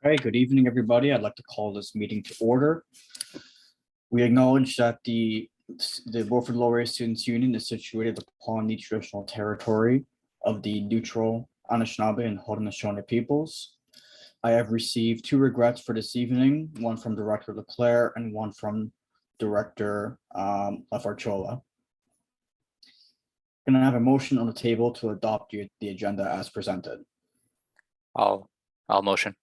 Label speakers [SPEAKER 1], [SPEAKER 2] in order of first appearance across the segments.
[SPEAKER 1] Okay, good evening, everybody. I'd like to call this meeting to order. We acknowledge that the Wilfrid Laurier Students Union is situated upon the traditional territory of the neutral Anishinaabe and Haudenosaunee peoples. I have received two regrets for this evening, one from Director Leclerc and one from Director Lafarchola. Can I have a motion on the table to adopt the agenda as presented?
[SPEAKER 2] I'll motion.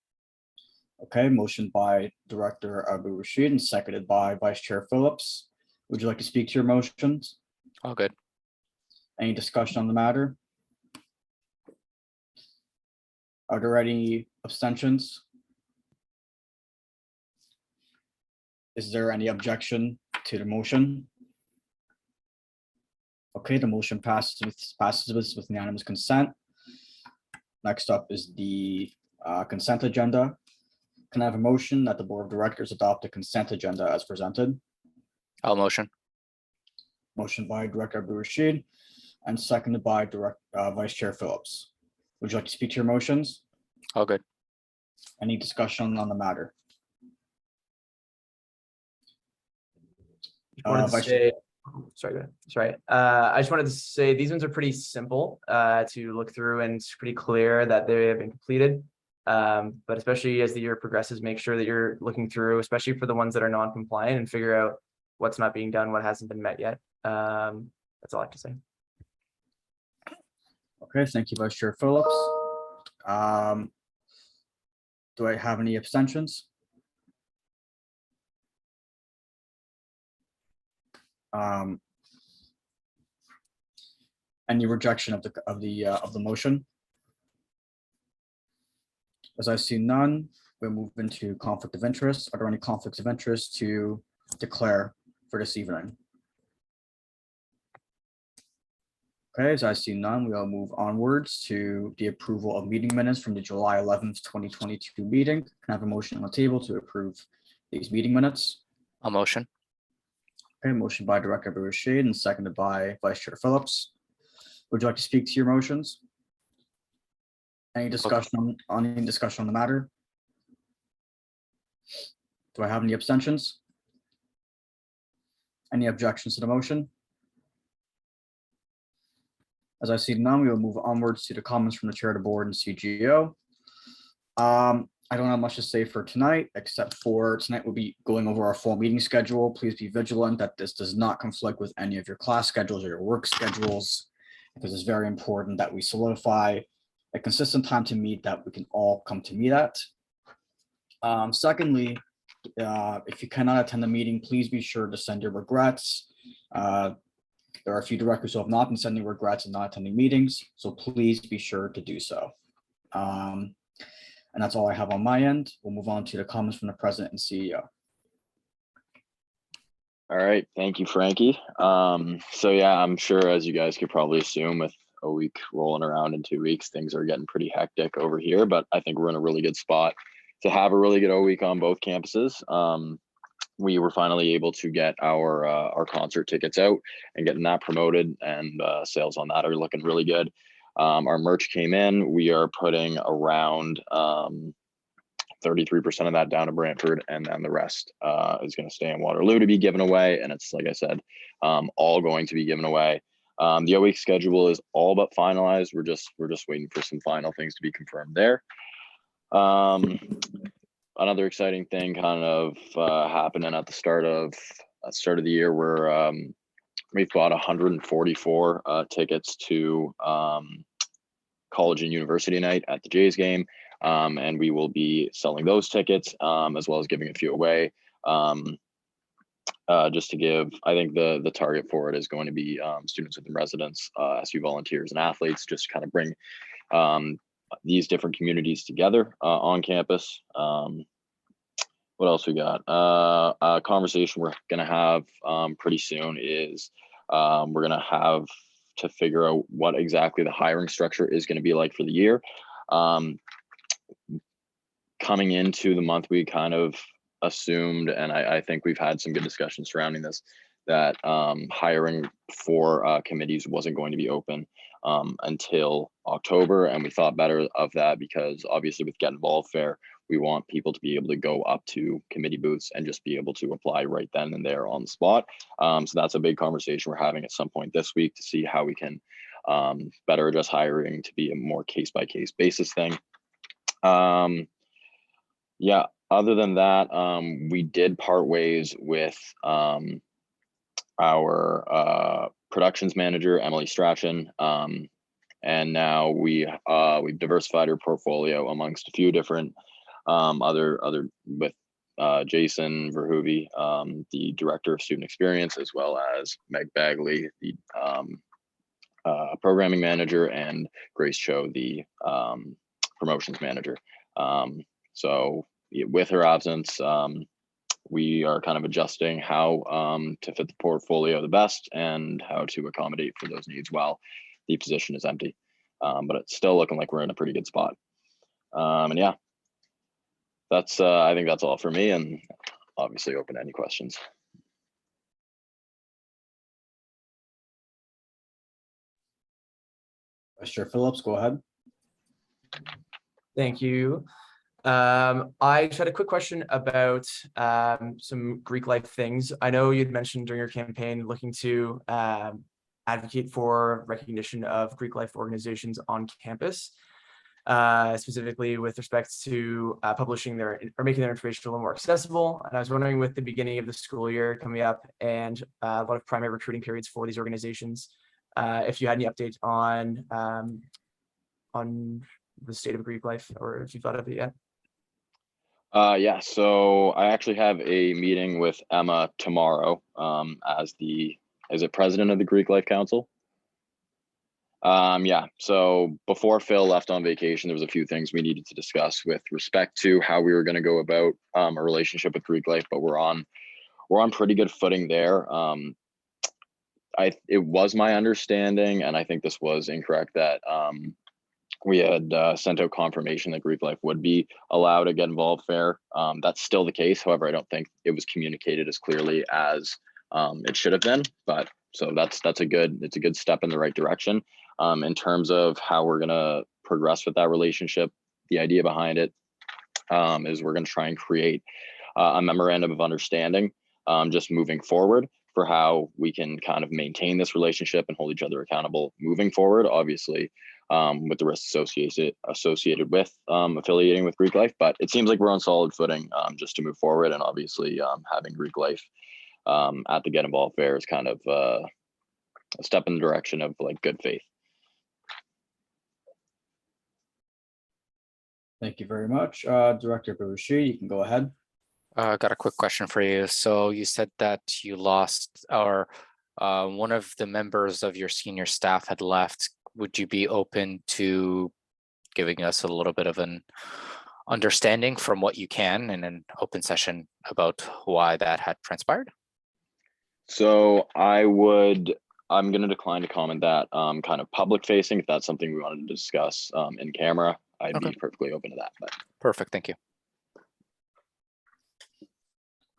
[SPEAKER 1] Okay, motion by Director Abu Rashid and seconded by Vice Chair Phillips. Would you like to speak to your motions?
[SPEAKER 2] All good.
[SPEAKER 1] Any discussion on the matter? Are there any abstentions? Is there any objection to the motion? Okay, the motion passes with unanimous consent. Next up is the consent agenda. Can I have a motion that the Board of Directors adopt the consent agenda as presented?
[SPEAKER 2] I'll motion.
[SPEAKER 1] Motion by Director Abu Rashid and seconded by Vice Chair Phillips. Would you like to speak to your motions?
[SPEAKER 2] All good.
[SPEAKER 1] Any discussion on the matter?
[SPEAKER 3] I
[SPEAKER 1] Vice Chair.
[SPEAKER 3] Sorry, go ahead. Sorry. I just wanted to say these ones are pretty simple to look through, and it's pretty clear that they have been completed. But especially as the year progresses, make sure that you're looking through, especially for the ones that are non-compliant, and figure out what's not being done, what hasn't been met yet. That's all I have to say.
[SPEAKER 1] Okay, thank you, Vice Chair Phillips. Do I have any abstentions? Any rejection of the motion? As I see none, we'll move into conflict of interest. Are there any conflicts of interest to declare for this evening? Okay, as I see none, we'll move onwards to the approval of meeting minutes from the July 11th, 2022 meeting. Can I have a motion on the table to approve these meeting minutes?
[SPEAKER 2] I'll motion.
[SPEAKER 1] Okay, motion by Director Abu Rashid and seconded by Vice Chair Phillips. Would you like to speak to your motions? Any discussion on the matter? Do I have any abstentions? Any objections to the motion? As I see none, we will move onwards to the comments from the Chair of the Board and CGO. I don't have much to say for tonight, except for tonight we'll be going over our full meeting schedule. Please be vigilant that this does not conflict with any of your class schedules or your work schedules, because it's very important that we solidify a consistent time to meet that we can all come to meet at. Secondly, if you cannot attend the meeting, please be sure to send your regrets. There are a few directors who have not been sending regrets and not attending meetings, so please be sure to do so. And that's all I have on my end. We'll move on to the comments from the President and CEO.
[SPEAKER 4] All right, thank you, Frankie. So yeah, I'm sure, as you guys could probably assume, with a week rolling around in 2 weeks, things are getting pretty hectic over here, but I think we're in a really good spot to have a really good O week on both campuses. We were finally able to get our concert tickets out and getting that promoted, and sales on that are looking really good. Our merch came in. We are putting around 33% of that down to Brantford, and then the rest is going to stay in Waterloo to be given away. And it's, like I said, all going to be given away. The O week schedule is all but finalized. We're just waiting for some final things to be confirmed there. Another exciting thing kind of happening at the start of the year, where we've bought 144 tickets to college and university night at the Jays game, and we will be selling those tickets as well as giving a few away. Just to give, I think the target for it is going to be students and residents, SU volunteers and athletes, just to kind of bring these different communities together on campus. What else we got? A conversation we're going to have pretty soon is we're going to have to figure out what exactly the hiring structure is going to be like for the year. Coming into the month, we kind of assumed, and I think we've had some good discussions surrounding this, that hiring for committees wasn't going to be open until October. And we thought better of that because obviously with Get Involved Fair, we want people to be able to go up to committee booths and just be able to apply right then and there on the spot. So that's a big conversation we're having at some point this week to see how we can better address hiring to be a more case-by-case basis thing. Yeah, other than that, we did part ways with our productions manager, Emily Strachan. And now we've diversified our portfolio amongst a few different other with Jason Verhoeven, the director of student experience, as well as Meg Bagley, the programming manager, and Grace Cho, the promotions manager. So with her absence, we are kind of adjusting how to fit the portfolio the best and how to accommodate for those needs while the position is empty. But it's still looking like we're in a pretty good spot. And yeah, that's I think that's all for me, and obviously open to any questions.
[SPEAKER 1] Vice Chair Phillips, go ahead.
[SPEAKER 3] Thank you. I just had a quick question about some Greek life things. I know you'd mentioned during your campaign looking to advocate for recognition of Greek life organizations on campus, specifically with respect to publishing their or making their information a little more accessible. And I was wondering, with the beginning of the school year coming up and a lot of primary recruiting periods for these organizations, if you had any update on the state of Greek life, or if you thought of it yet.
[SPEAKER 4] Yeah, so I actually have a meeting with Emma tomorrow as is it president of the Greek Life Council? Yeah, so before Phil left on vacation, there was a few things we needed to discuss with respect to how we were going to go about a relationship with Greek Life, but we're on pretty good footing there. It was my understanding, and I think this was incorrect, that we had sent out confirmation that Greek Life would be allowed to Get Involved Fair. That's still the case. However, I don't think it was communicated as clearly as it should have been. But so it's a good step in the right direction. In terms of how we're gonna progress with that relationship, the idea behind it is we're gonna try and create a memorandum of understanding just moving forward for how we can kind of maintain this relationship and hold each other accountable moving forward. Obviously, with the risks associated with affiliating with Greek Life, but it seems like we're on solid footing just to move forward. And obviously, having Greek Life at the Get Involved Fair is kind of a step in the direction of like good faith.
[SPEAKER 1] Thank you very much. Director Barushi, you can go ahead.
[SPEAKER 2] Got a quick question for you. So you said that you lost, or one of the members of your senior staff had left. Would you be open to giving us a little bit of an understanding from what you can in an open session about why that had transpired?
[SPEAKER 4] So I'm going to decline to comment that kind of public facing. If that's something we wanted to discuss in camera, I'd be perfectly open to that. But.
[SPEAKER 2] Perfect, thank you.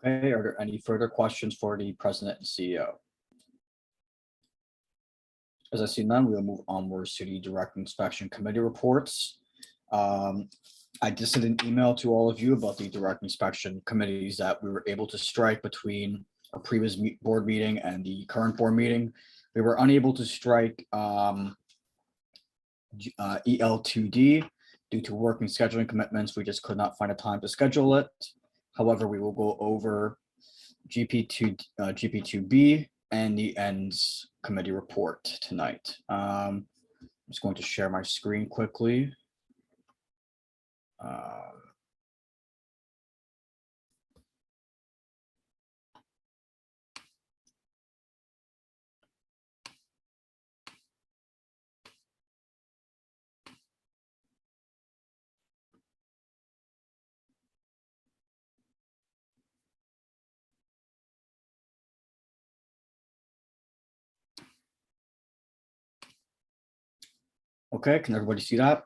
[SPEAKER 1] Okay, are there any further questions for the president and CEO? As I see none, we'll move onwards to the direct inspection committee reports. I just sent an email to all of you about the direct inspection committees that we were able to strike between our previous board meeting and the current board meeting. We were unable to strike EL2D due to working scheduling commitments. We just could not find a time to schedule it. However, we will go over GP2B and the ends committee report tonight. I'm just going to share my screen quickly. Okay, can everybody see that?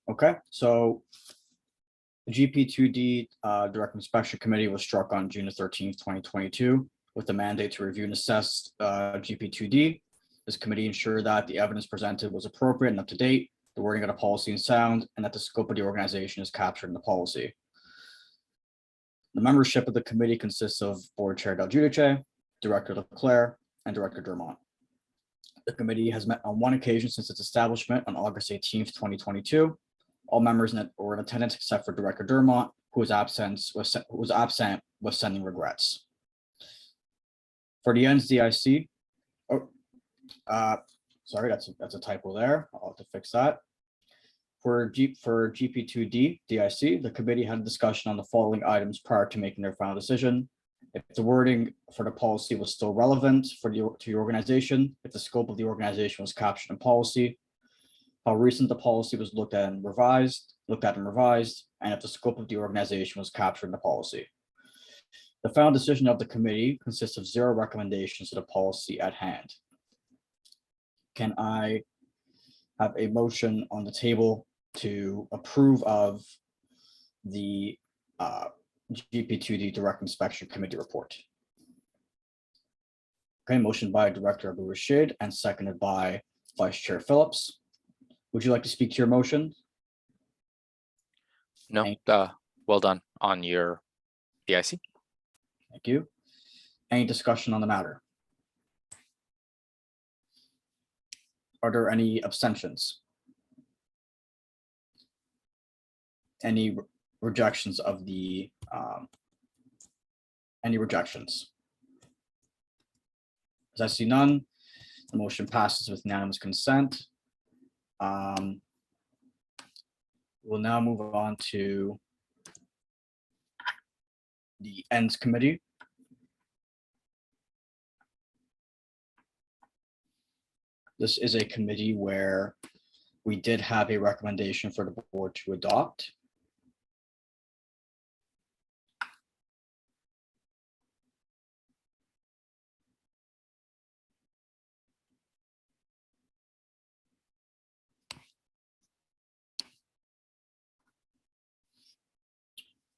[SPEAKER 1] Okay, so The GP2D Direct Inspection Committee was struck on June 13th, 2022, with the mandate to review and assess GP2D. This committee ensured that the evidence presented was appropriate and up to date, the wording of the policy is sound, and that the scope of the organization is captured in the policy. The membership of the committee consists of Board Chair Del Giudice, Director Leclerc, and Director Dermont. The committee has met on one occasion since its establishment on August 18th, 2022. All members were in attendance except for Director Dermont, who was absent with sending regrets. For the NSDIC, sorry, that's a typo there. I'll have to fix that. For GP2D DIC, the committee had a discussion on the following items prior to making their final decision. If the wording for the policy was still relevant to the organization, if the scope of the organization was captured in policy, how recent the policy was looked at and revised, and if the scope of the organization was captured in the policy. The final decision of the committee consists of 0 recommendations to the policy at hand. Can I have a motion on the table to approve of the GP2D Direct Inspection Committee report? Okay, motion by Director Abu Rashid and seconded by Vice Chair Phillips. Would you like to speak to your motion?
[SPEAKER 2] No, well done on your DIC.
[SPEAKER 1] Thank you. Any discussion on the matter? Are there any abstentions? Any rejections of the, any rejections? As I see none, the motion passes with unanimous consent. We'll now move on to the Ends Committee. This is a committee where we did have a recommendation for the board to adopt.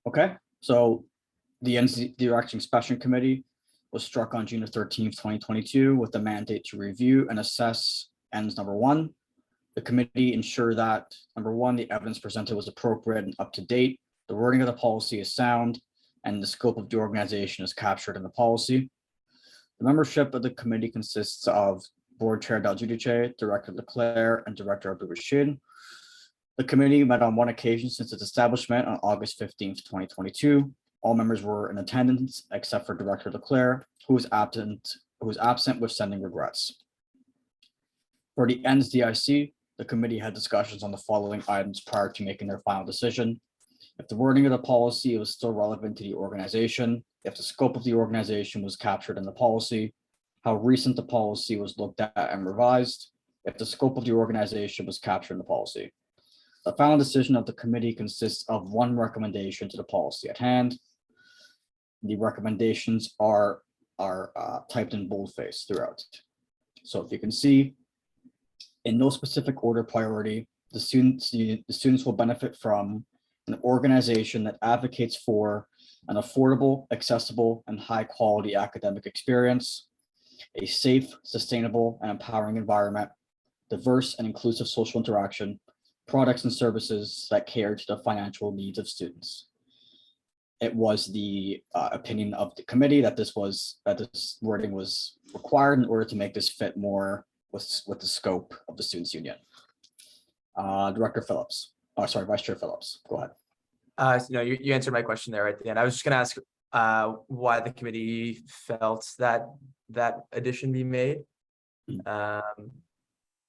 [SPEAKER 1] Okay, so the Direct Inspection Committee was struck on June 13th, 2022, with the mandate to review and assess ends number 1. The committee ensured that number 1, the evidence presented was appropriate and up to date, the wording of the policy is sound, and the scope of the organization is captured in the policy. The membership of the committee consists of Board Chair Del Giudice, Director Leclerc, and Director Abu Rashid. The committee met on one occasion since its establishment on August 15th, 2022. All members were in attendance except for Director Leclerc, who was absent with sending regrets. For the Ends DIC, the committee had discussions on the following items prior to making their final decision. If the wording of the policy was still relevant to the organization, if the scope of the organization was captured in the policy, how recent the policy was looked at and revised, if the scope of the organization was captured in the policy. The final decision of the committee consists of 1 recommendation to the policy at hand. The recommendations are typed in boldface throughout. So if you can see, in no specific order priority, the students will benefit from an organization that advocates for an affordable, accessible, and high-quality academic experience, a safe, sustainable, and empowering environment, diverse and inclusive social interaction, products and services that cater to the financial needs of students. It was the opinion of the committee that this wording was required in order to make this fit more with the scope of the Students' Union. Director Phillips, sorry, Vice Chair Phillips, go ahead.
[SPEAKER 3] No, you answered my question there at the end. I was just going to ask why the committee felt that addition be made,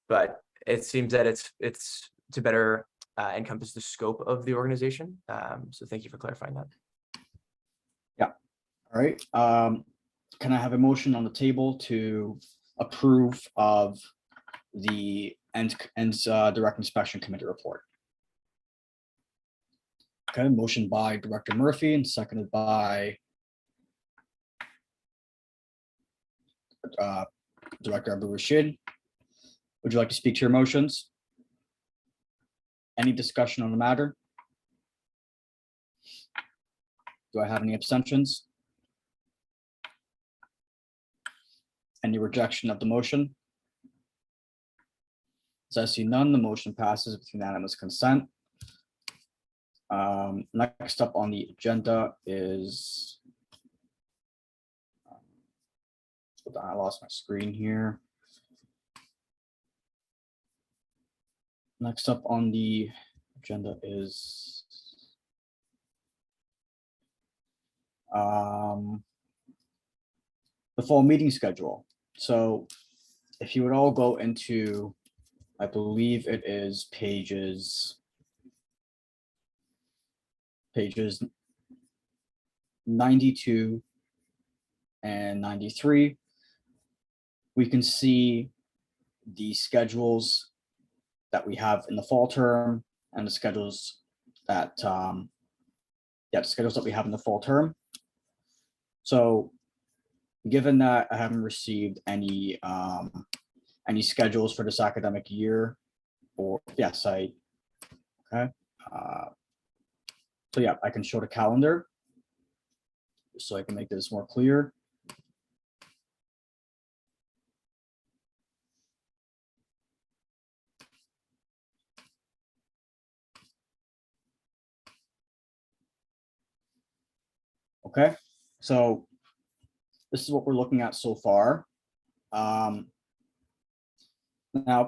[SPEAKER 3] but it seems that it's to better encompass the scope of the organization. So thank you for clarifying that.
[SPEAKER 1] Yeah. All right. Can I have a motion on the table to approve of the Ends Direct Inspection Committee report? Okay, motion by Director Murphy and seconded by Director Abu Rashid. Would you like to speak to your motions? Any discussion on the matter? Do I have any abstentions? Any rejection of the motion? So I see none, the motion passes with unanimous consent. Next up on the agenda is. Hold on, I lost my screen here. Next up on the agenda is. The fall meeting schedule. So if you would all go into, I believe it is pages 92 and 93, we can see the schedules that we have in the fall term and the schedules that the schedules that we have in the fall term. So given that I haven't received any schedules for this academic year, or yes, okay. So yeah, I can show the calendar so I can make this more clear. Okay, so this is what we're looking at so far. Now,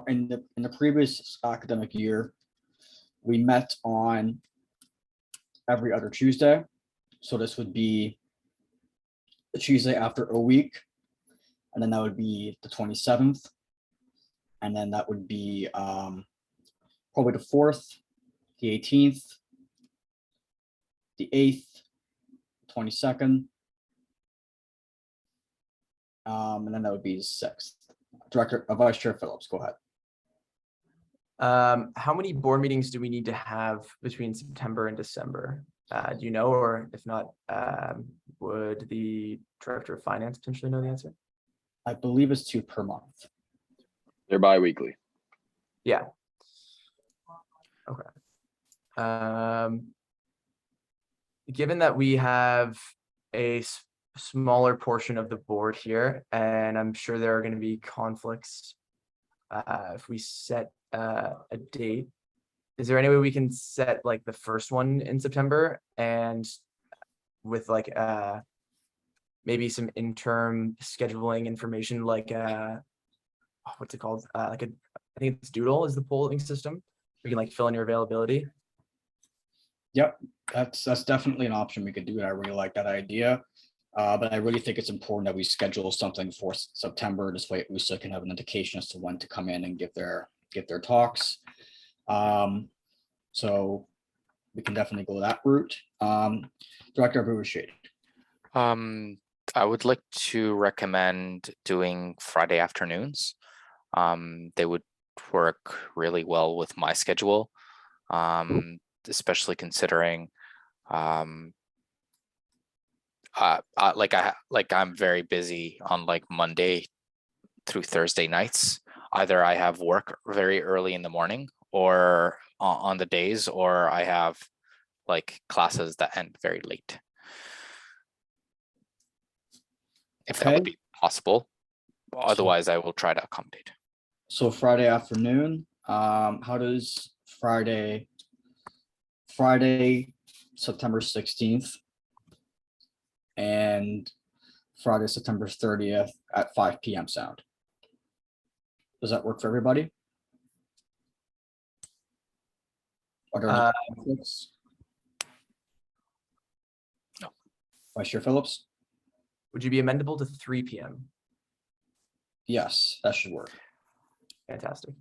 [SPEAKER 1] in the previous academic year, we met on every other Tuesday. So this would be the Tuesday after a week, and then that would be the 27th, and then that would be probably the 4th, the 18th, the 8th, 22nd, and then that would be the 6th. Vice Chair Phillips, go ahead.
[SPEAKER 3] How many board meetings do we need to have between September and December? Do you know, or if not, would the Director of Finance potentially know the answer?
[SPEAKER 1] I believe it's 2 per month.
[SPEAKER 4] They're bi-weekly.
[SPEAKER 3] Yeah. Okay. Given that we have a smaller portion of the board here, and I'm sure there are going to be conflicts if we set a date, is there any way we can set like the first one in September and with like maybe some interim scheduling information, like what's it called, I think it's Doodle is the polling system. We can like fill in your availability.
[SPEAKER 1] Yep, that's definitely an option we could do, and I really like that idea. But I really think it's important that we schedule something for September. This way we still can have an indication as to when to come in and give their talks. So we can definitely go that route. Director Abushade.
[SPEAKER 2] I would like to recommend doing Friday afternoons. They would work really well with my schedule, especially considering I'm very busy on like Monday through Thursday nights. Either I have work very early in the morning or on the days, or I have like classes that end very late. If that would be possible. Otherwise, I will try to accommodate.
[SPEAKER 1] So Friday afternoon, how does Friday, September 16th and Friday, September 30th at 5 p.m. sound? Does that work for everybody? Are there any conflicts?
[SPEAKER 2] No.
[SPEAKER 1] Vice Chair Phillips?
[SPEAKER 3] Would you be amendable to 3 p.m.?
[SPEAKER 1] Yes, that should work.
[SPEAKER 3] Fantastic.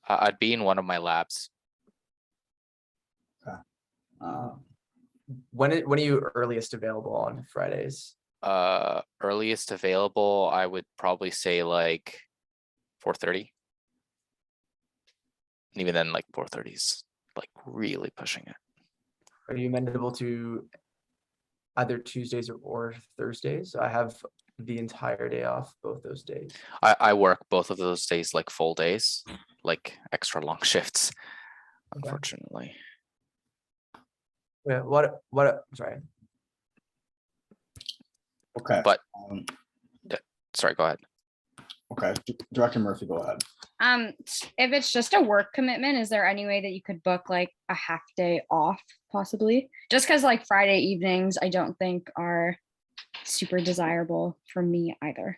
[SPEAKER 2] I'd be in one of my labs.
[SPEAKER 3] When are you earliest available on Fridays?
[SPEAKER 2] Earliest available, I would probably say like 4:30. And even then, like 4:30 is like really pushing it.
[SPEAKER 3] Are you amendable to either Tuesdays or Thursdays? I have the entire day off both those days.
[SPEAKER 2] I work both of those days like full days, like extra long shifts,
[SPEAKER 3] Okay.
[SPEAKER 2] unfortunately.
[SPEAKER 3] Yeah, sorry.
[SPEAKER 1] Okay.
[SPEAKER 2] But-
[SPEAKER 1] um,
[SPEAKER 2] Sorry, go ahead.
[SPEAKER 1] Okay, Director Murphy, go ahead.
[SPEAKER 5] If it's just a work commitment, is there any way that you could book like a half day off possibly? Just because like Friday evenings, I don't think are super desirable for me either.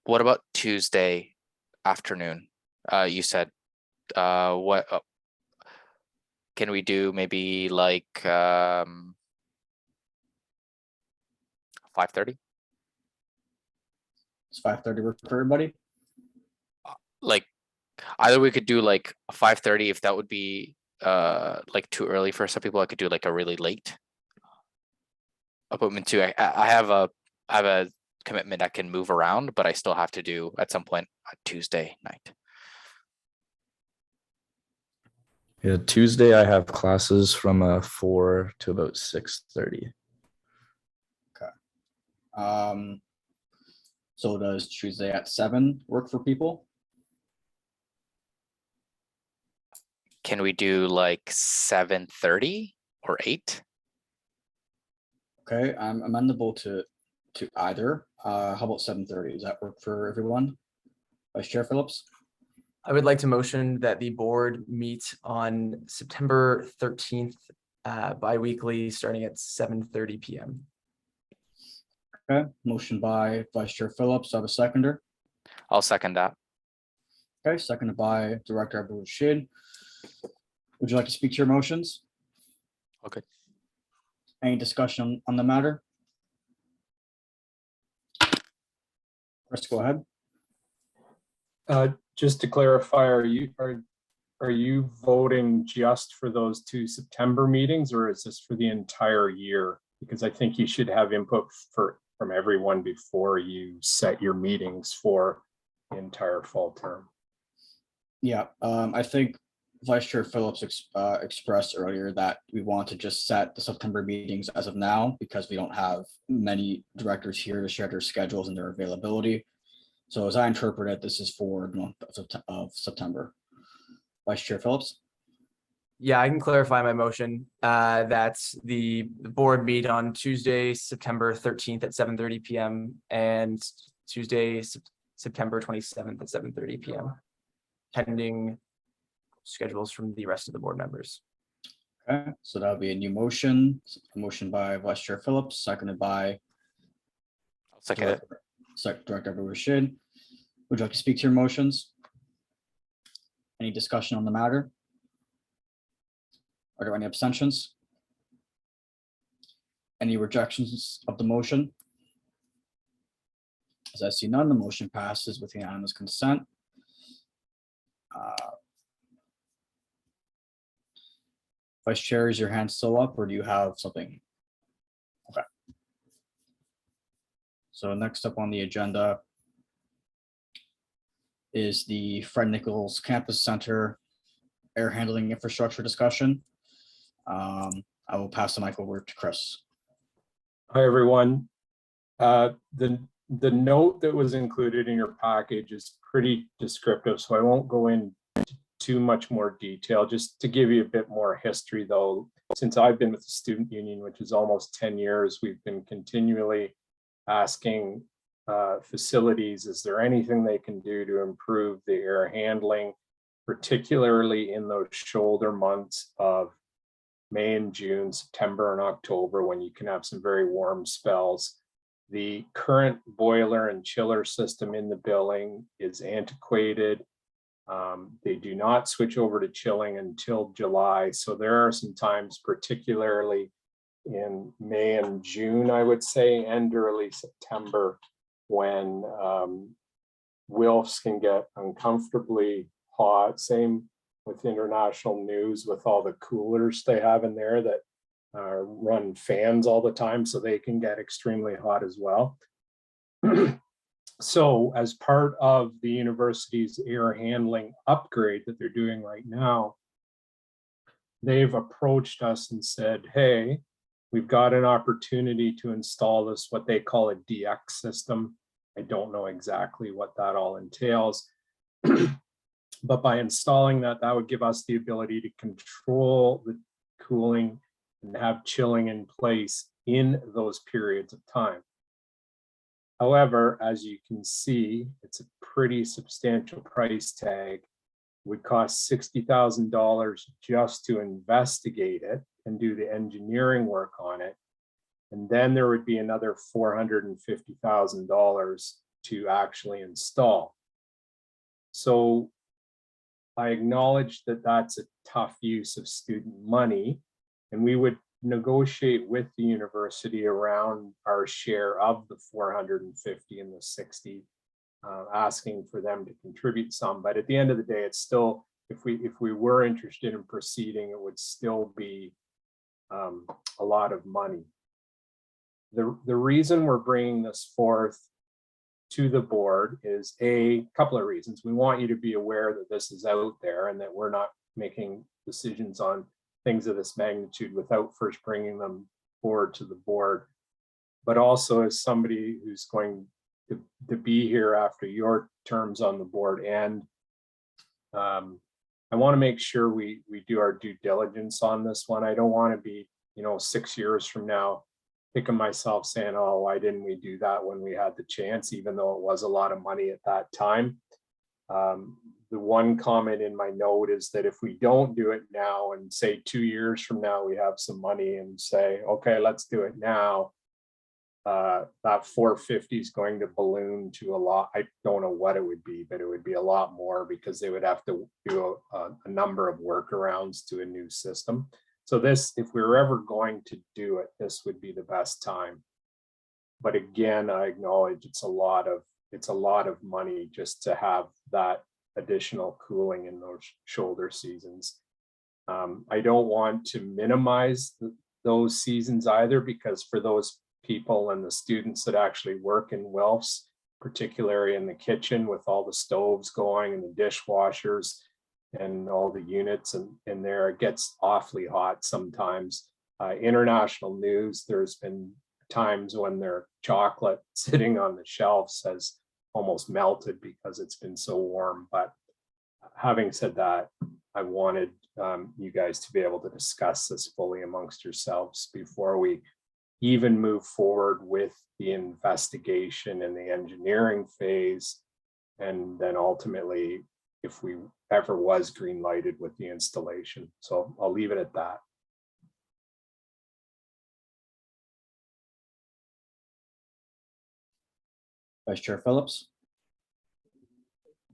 [SPEAKER 2] What about Tuesday afternoon? You said, what? Can we do maybe like 5:30?
[SPEAKER 1] It's 5:30 work for everybody?
[SPEAKER 2] Like either we could do like 5:30 if that would be like too early for some people. I could do like a really late appointment too. I have a commitment that can move around, but I still have to do at some point a Tuesday night.
[SPEAKER 6] Yeah, Tuesday I have classes from 4 to about 6:30.
[SPEAKER 1] So does Tuesday at 7 work for people?
[SPEAKER 2] Can we do like 7:30 or 8?
[SPEAKER 1] Okay, I'm amenable to either. How about 7:30? Does that work for everyone? Vice Chair Phillips?
[SPEAKER 3] I would like to motion that the board meet on September 13th, bi-weekly, starting at 7:30 p.m.
[SPEAKER 1] Okay, motion by Vice Chair Phillips. I have a seconder.
[SPEAKER 2] I'll second that.
[SPEAKER 1] Okay, seconded by Director Abu-Rashid. Would you like to speak to your motions?
[SPEAKER 2] Okay.
[SPEAKER 1] Any discussion on the matter? Chris, go ahead.
[SPEAKER 7] Just to clarify, are you voting just for those 2 September meetings, or is this for the entire year? Because I think you should have input from everyone before you set your meetings for the entire fall term.
[SPEAKER 1] Yeah, I think Vice Chair Phillips expressed earlier that we want to just set the September meetings as of now because we don't have many directors here to share their schedules and their availability. So as I interpret it, this is for the month of September. Vice Chair Phillips?
[SPEAKER 3] Yeah, I can clarify my motion. That's the board meet on Tuesday, September 13th at 7:30 p.m. and Tuesday, September 27th at 7:30 p.m. pending schedules from the rest of the board members.
[SPEAKER 1] Okay, so that'll be a new motion, a motion by Vice Chair Phillips, seconded by
[SPEAKER 2] I'll second it.
[SPEAKER 1] Director Abu-Rashid. Would you like to speak to your motions? Any discussion on the matter? Are there any abstentions? Any rejections of the motion? As I see none, the motion passes with unanimous consent. Vice Chair, is your hand still up or do you have something? Okay. So next up on the agenda is the Fred Nichols Campus Center air handling infrastructure discussion. I will pass the mic over to Chris.
[SPEAKER 7] Hi, everyone. The note that was included in your package is pretty descriptive, so I won't go into too much more detail. Just to give you a bit more history, though, since I've been with the student union, which is almost 10 years, we've been continually asking facilities, is there anything they can do to improve the air handling, particularly in those shoulder months of May and June, September and October, when you can have some very warm spells. The current boiler and chiller system in the building is antiquated. They do not switch over to chilling until July. So there are some times, particularly in May and June, I would say, and early September, when WILFs can get uncomfortably hot. Same with international news, with all the coolers they have in there that run fans all the time, so they can get extremely hot as well. So as part of the university's air handling upgrade that they're doing right now, they've approached us and said, hey, we've got an opportunity to install this, what they call a DX system. I don't know exactly what that all entails. But by installing that, that would give us the ability to control the cooling and have chilling in place in those periods of time. However, as you can see, it's a pretty substantial price tag. Would cost $60,000 just to investigate it and do the engineering work on it. And then there would be another $450,000 to actually install. So I acknowledge that that's a tough use of student money, and we would negotiate with the university around our share of the 450 and the 60, asking for them to contribute some. But at the end of the day, it's still, if we were interested in proceeding, it would still be a lot of money. The reason we're bringing this forth to the board is a couple of reasons. We want you to be aware that this is out there and that we're not making decisions on things of this magnitude without first bringing them forward to the board. But also, as somebody who's going to be here after your terms on the board, and I want to make sure we do our due diligence on this one. I don't want to be, 6 years from now kicking myself saying, oh, why didn't we do that when we had the chance, even though it was a lot of money at that time. The one comment in my note is that if we don't do it now and say 2 years from now we have some money and say, okay, let's do it now, that 450 is going to balloon to a lot. I don't know what it would be, but it would be a lot more because they would have to do a number of workarounds to a new system. So this, if we were ever going to do it, this would be the best time. But again, I acknowledge it's a lot of money just to have that additional cooling in those shoulder seasons. I don't want to minimize those seasons either, because for those people and the students that actually work in Wilfs, particularly in the kitchen with all the stoves going and the dishwashers and all the units in there, it gets awfully hot sometimes. International news, there's been times when their chocolate sitting on the shelves has almost melted because it's been so warm. But having said that, I wanted you guys to be able to discuss this fully amongst yourselves before we even move forward with the investigation and the engineering phase. And then ultimately, if we ever was green lighted with the installation. So I'll leave it at that.
[SPEAKER 1] Vice Chair Phillips.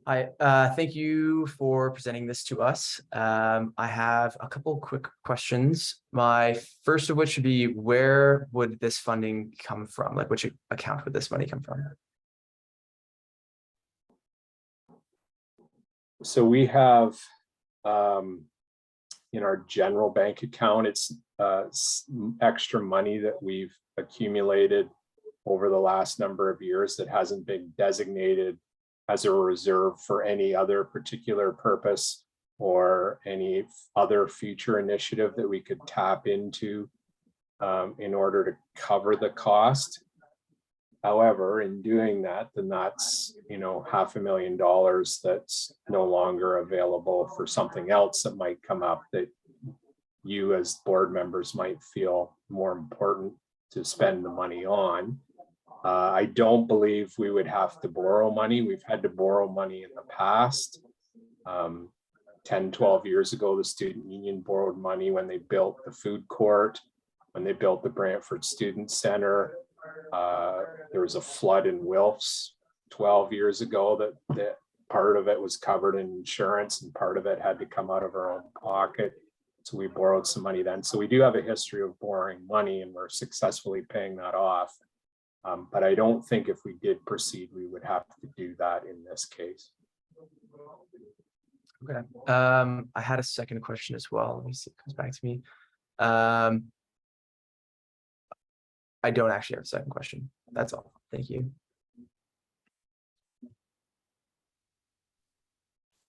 [SPEAKER 3] Hi, thank you for presenting this to us. I have a couple quick questions. My first of which would be, where would this funding come from? Like, which account would this money come from?
[SPEAKER 7] So we have in our general bank account, it's extra money that we've accumulated over the last number of years that hasn't been designated as a reserve for any other particular purpose or any other future initiative that we could tap into in order to cover the cost. However, in doing that, then that's, $500,000 that's no longer available for something else that might come up that you as board members might feel more important to spend the money on. I don't believe we would have to borrow money. We've had to borrow money in the past. 10, 12 years ago, the student union borrowed money when they built the food court, when they built the Brantford Student Center. There was a flood in Wilfs 12 years ago that part of it was covered in insurance and part of it had to come out of our own pocket. So we borrowed some money then. So we do have a history of borrowing money and we're successfully paying that off. But I don't think if we did proceed, we would have to do that in this case.
[SPEAKER 3] Okay. I had a second question as well. Let me see if it comes back to me. I don't actually have a second question. That's all. Thank you.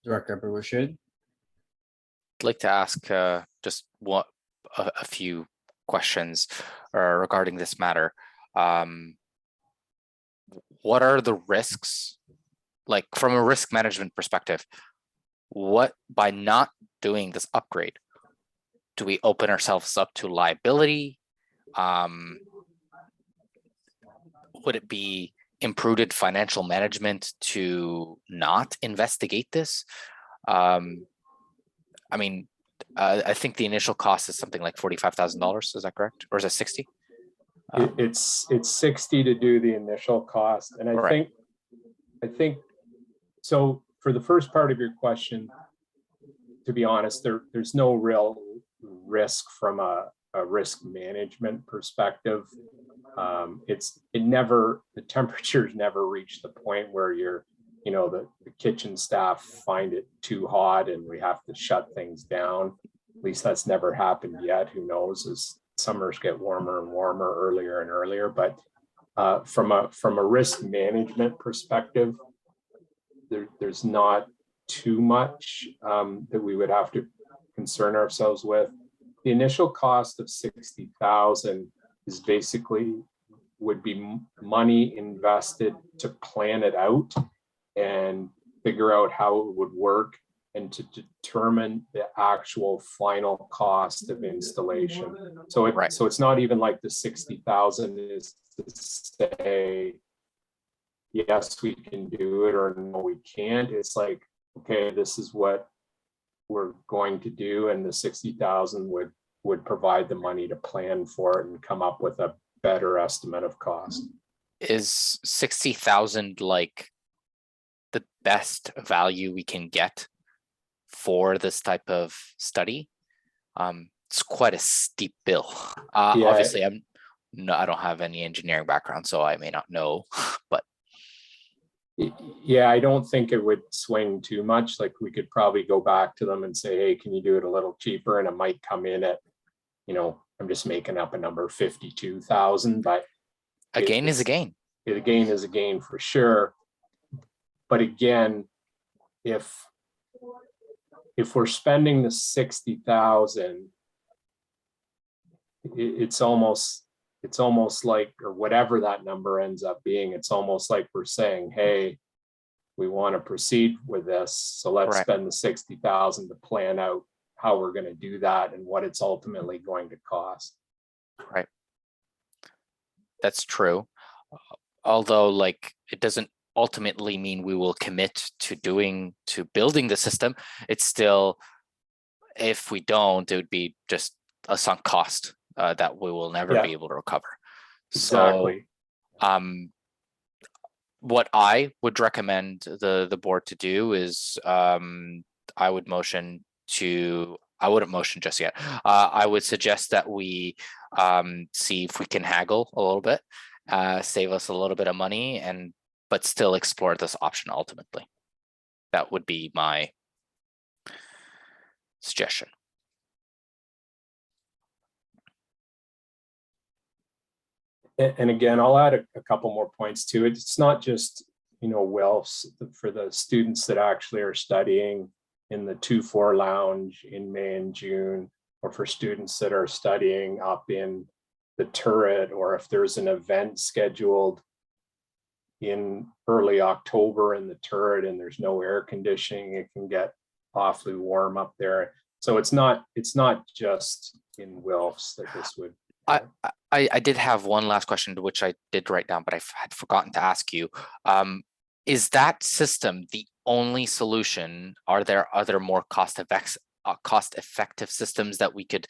[SPEAKER 1] Director Rashid.
[SPEAKER 2] I'd like to ask just a few questions regarding this matter. What are the risks, like from a risk management perspective? What, by not doing this upgrade, do we open ourselves up to liability? would it be imprudent financial management to not investigate this? I mean, I think the initial cost is something like $45,000. Is that correct? Or is it 60?
[SPEAKER 7] It's 60 to do the initial cost. And I
[SPEAKER 2] Right.
[SPEAKER 7] think, so for the first part of your question, to be honest, there's no real risk from a risk management perspective. The temperatures never reach the point where the kitchen staff find it too hot and we have to shut things down. At least that's never happened yet. Who knows, as summers get warmer and warmer, earlier and earlier. But from a risk management perspective, there's not too much that we would have to concern ourselves with. The initial cost of 60,000 is basically would be money invested to plan it out and figure out how it would work and to determine the actual final cost of installation. So it's not even like the 60,000 is to say, yes, we can do it, or no, we can't. It's like, okay, this is what we're going to do, and the 60,000 would provide the money to plan for it and come up with a better estimate of cost.
[SPEAKER 2] Is 60,000 like the best value we can get for this type of study? It's quite a steep bill.
[SPEAKER 7] Yeah.
[SPEAKER 2] Obviously, I don't have any engineering background, so I may not know, but
[SPEAKER 7] yeah, I don't think it would swing too much. Like, we could probably go back to them and say, hey, can you do it a little cheaper? And it might come in at, I'm just making up a number, 52,000, but
[SPEAKER 2] a gain is a gain.
[SPEAKER 7] A gain is a gain for sure. But again, if we're spending the 60,000, it's almost like, or whatever that number ends up being, it's almost like we're saying, hey, we want to proceed with this, so let's spend the 60,000 to plan out how we're going to do that and what it's ultimately going to cost.
[SPEAKER 2] Right. That's true. Although, like, it doesn't ultimately mean we will commit to building the system. It's still, if we don't, it would be just a sunk cost that we will never be able to recover.
[SPEAKER 7] Exactly.
[SPEAKER 2] So what I would recommend the board to do is I wouldn't motion just yet. I would suggest that we see if we can haggle a little bit, save us a little bit of money, but still explore this option ultimately. That would be my suggestion.
[SPEAKER 7] And again, I'll add a couple more points to it. It's not just, WELFs for the students that actually are studying in the 2-4 lounge in May and June, or for students that are studying up in the turret, or if there's an event scheduled in early October in the turret and there's no air conditioning, it can get awfully warm up there. So it's not just in WELFs that this would.
[SPEAKER 2] I did have one last question, which I did write down, but I had forgotten to ask you. Is that system the only solution? Are there other more cost-effective systems that we could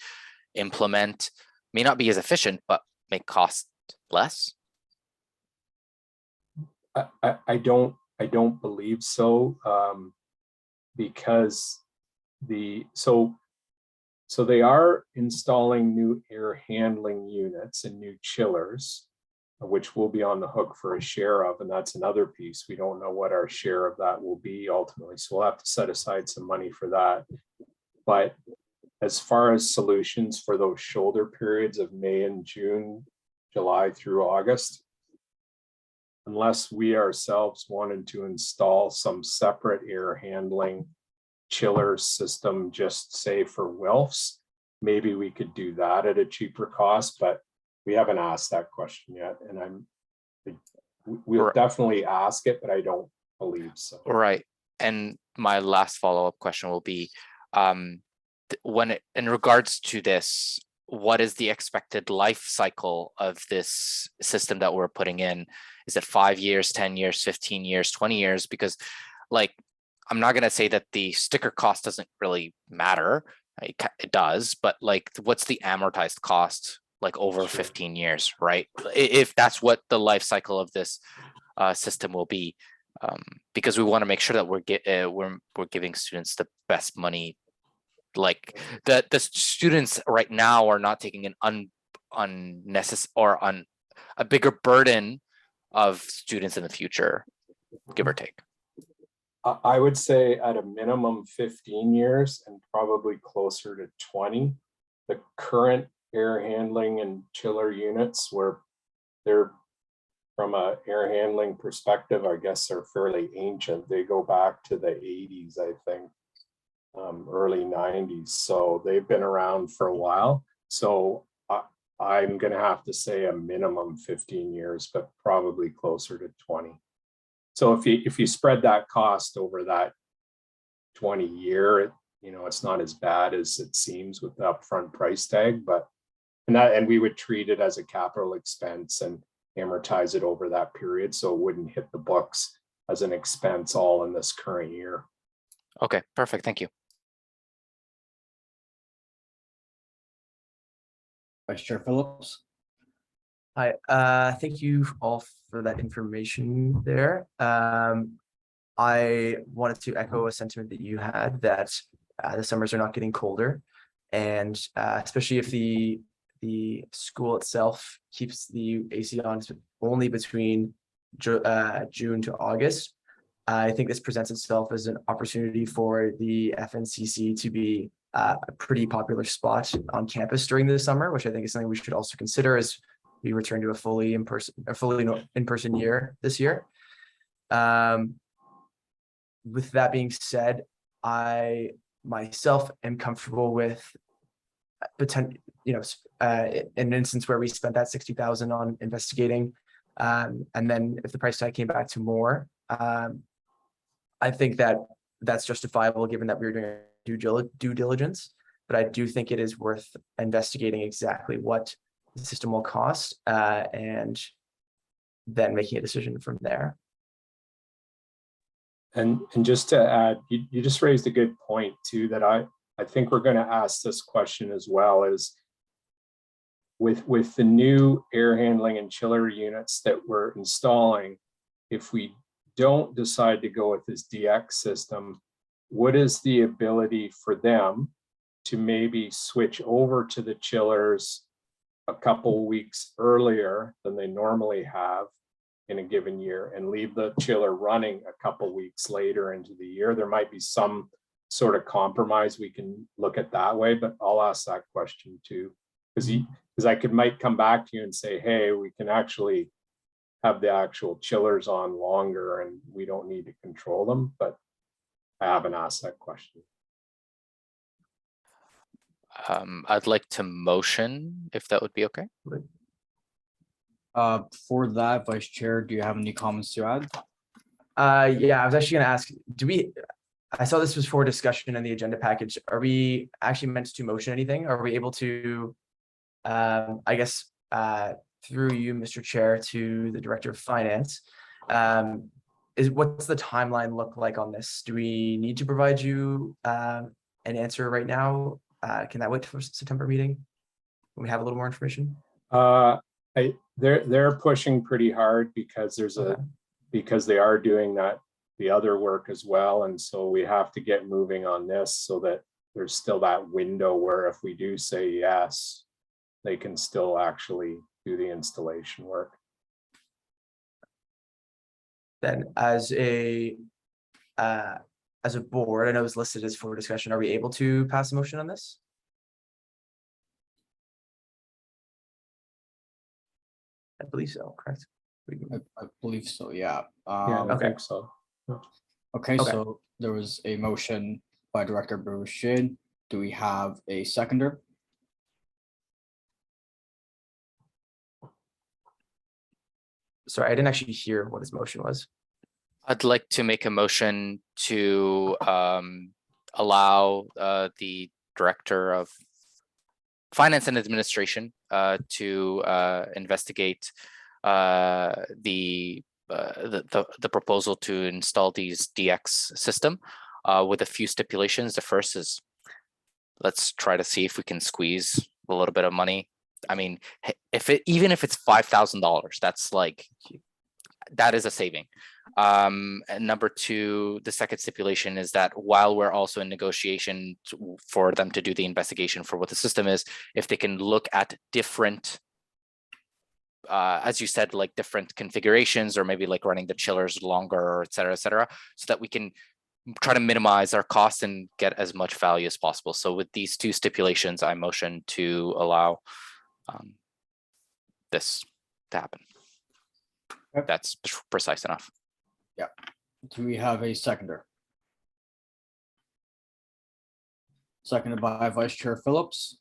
[SPEAKER 2] implement? May not be as efficient, but make cost less?
[SPEAKER 7] I don't believe so, because so they are installing new air handling units and new chillers, which we'll be on the hook for a share of, and that's another piece. We don't know what our share of that will be ultimately, so we'll have to set aside some money for that. But as far as solutions for those shoulder periods of May and June, July through August, unless we ourselves wanted to install some separate air handling chiller system, just say for WELFs, maybe we could do that at a cheaper cost, but we haven't asked that question yet. And we'll definitely ask it, but I don't believe so.
[SPEAKER 2] Right. And my last follow-up question will be, in regards to this, what is the expected life cycle of this system that we're putting in? Is it 5 years, 10 years, 15 years, 20 years? Because like, I'm not gonna say that the sticker cost doesn't really matter. It does, but like, what's the amortized cost like over 15 years, right? If that's what the life cycle of this system will be, because we want to make sure that we're giving students the best money. Like the students right now are not taking an unnecessary or a bigger burden of students in the future, give or take.
[SPEAKER 7] I would say at a minimum 15 years and probably closer to 20. The current air handling and chiller units, where they're from a air handling perspective, I guess they're fairly ancient. They go back to the 80s, I think, early 90s. So they've been around for a while. So I'm going to have to say a minimum 15 years, but probably closer to 20. So if you spread that cost over that 20 year, it's not as bad as it seems with the upfront price tag, and we would treat it as a capital expense and amortize it over that period, so it wouldn't hit the books as an expense all in this current year.
[SPEAKER 2] Okay, perfect. Thank you.
[SPEAKER 1] Vice Chair Phillips.
[SPEAKER 3] Hi, thank you all for that information there. I wanted to echo a sentiment that you had that the summers are not getting colder, and especially if the school itself keeps the AC on only between June to August. I think this presents itself as an opportunity for the FNCC to be a pretty popular spot on campus during the summer, which I think is something we should also consider as we return to a fully in-person year this year. With that being said, I myself am comfortable with potential, an instance where we spent that 60,000 on investigating, and then if the price tag came back to more, I think that that's justifiable given that we were doing due diligence. But I do think it is worth investigating exactly what the system will cost, and then making a decision from there.
[SPEAKER 7] And just to add, you just raised a good point too, that I think we're going to ask this question as well, is with the new air handling and chiller units that we're installing, if we don't decide to go with this DX system, what is the ability for them to maybe switch over to the chillers a couple weeks earlier than they normally have in a given year and leave the chiller running a couple weeks later into the year? There might be some sort of compromise we can look at that way, but I'll ask that question too, because I might come back to you and say, hey, we can actually have the actual chillers on longer and we don't need to control them, but I haven't asked that question.
[SPEAKER 2] I'd like to motion if that would be okay.
[SPEAKER 1] For that, Vice Chair, do you have any comments to add?
[SPEAKER 3] Yeah, I was actually going to ask, I saw this was for discussion in the agenda package. Are we actually meant to motion anything? Are we able to, I guess, through you, Mr. Chair, to the Director of Finance, what's the timeline look like on this? Do we need to provide you an answer right now? Can that wait for September meeting when we have a little more information?
[SPEAKER 7] They're pushing pretty hard because because they are doing the other work as well, and so we have to get moving on this so that there's still that window where if we do say yes, they can still actually do the installation work.
[SPEAKER 3] Then as a board, I know it's listed as for discussion, are we able to pass a motion on this? I believe so, correct?
[SPEAKER 1] I believe so, yeah.
[SPEAKER 7] Yeah, I
[SPEAKER 3] okay.
[SPEAKER 7] think so.
[SPEAKER 1] Okay,
[SPEAKER 3] Okay.
[SPEAKER 1] so there was a motion by Director Boucher. Do we have a seconder?
[SPEAKER 3] Sorry, I didn't actually hear what his motion was.
[SPEAKER 2] I'd like to make a motion to allow the Director of Finance and Administration to investigate the proposal to install these DX system with a few stipulations. The first is, let's try to see if we can squeeze a little bit of money. I mean, even if it's $5,000, that's like, that is a saving. And number two, the second stipulation is that while we're also in negotiation for them to do the investigation for what the system is, if they can look at different, as you said, like different configurations, or maybe like running the chillers longer, et cetera, so that we can try to minimize our costs and get as much value as possible. So with these two stipulations, I motion to allow this to happen.
[SPEAKER 1] Yep.
[SPEAKER 2] That's precise enough.
[SPEAKER 1] Do we have a seconder? Seconded by Vice Chair Phillips.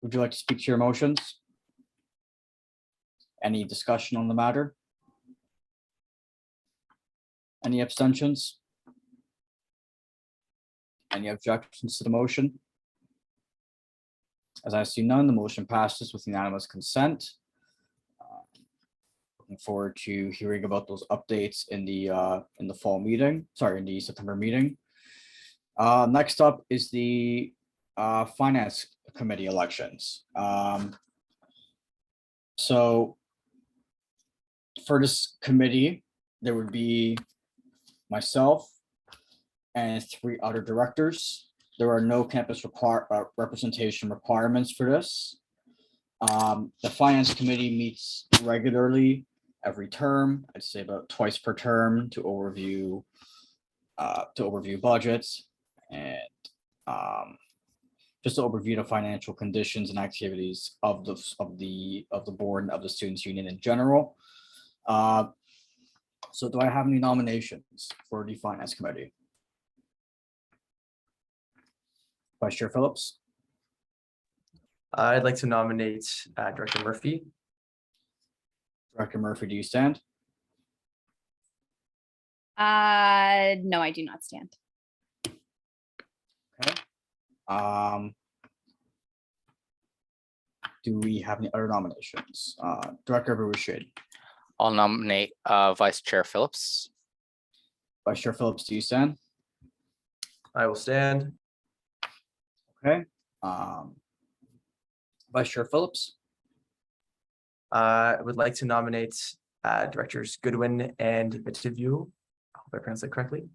[SPEAKER 1] Would you like to speak to your motions? Any discussion on the matter? Any abstentions? Any objections to the motion? As I see none, the motion passes with unanimous consent. Looking forward to hearing about those updates in the fall meeting, in the September meeting. Next up is the Finance Committee elections. So for this committee, there would be myself and 3 other directors. There are no campus representation requirements for this. The Finance Committee meets regularly every term. I'd say about twice per term to overview budgets and just to overview the financial conditions and activities of the board and of the students union in general. So do I have any nominations for the Finance Committee? Vice Chair Phillips.
[SPEAKER 3] I'd like to nominate Director Murphy.
[SPEAKER 1] Director Murphy, do you stand?
[SPEAKER 5] No, I do not stand.
[SPEAKER 1] Okay. Do we have any other nominations? Director Abu-Rashid.
[SPEAKER 2] I'll nominate Vice Chair Phillips.
[SPEAKER 1] Vice Chair Phillips, do you stand?
[SPEAKER 3] I will stand.
[SPEAKER 1] Okay. Vice Chair Phillips.
[SPEAKER 3] I would like to nominate Directors Goodwin and Bativiu. I hope I pronounced that correctly.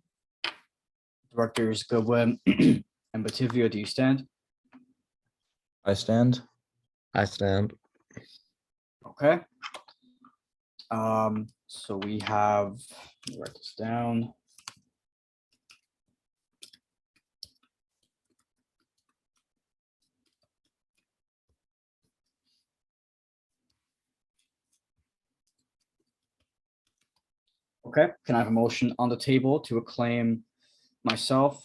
[SPEAKER 1] Directors Goodwin and Bativio, do you stand?
[SPEAKER 6] I stand.
[SPEAKER 8] I stand.
[SPEAKER 1] Okay. So we have, let me write this down. Okay, can I have a motion on the table to acclaim myself,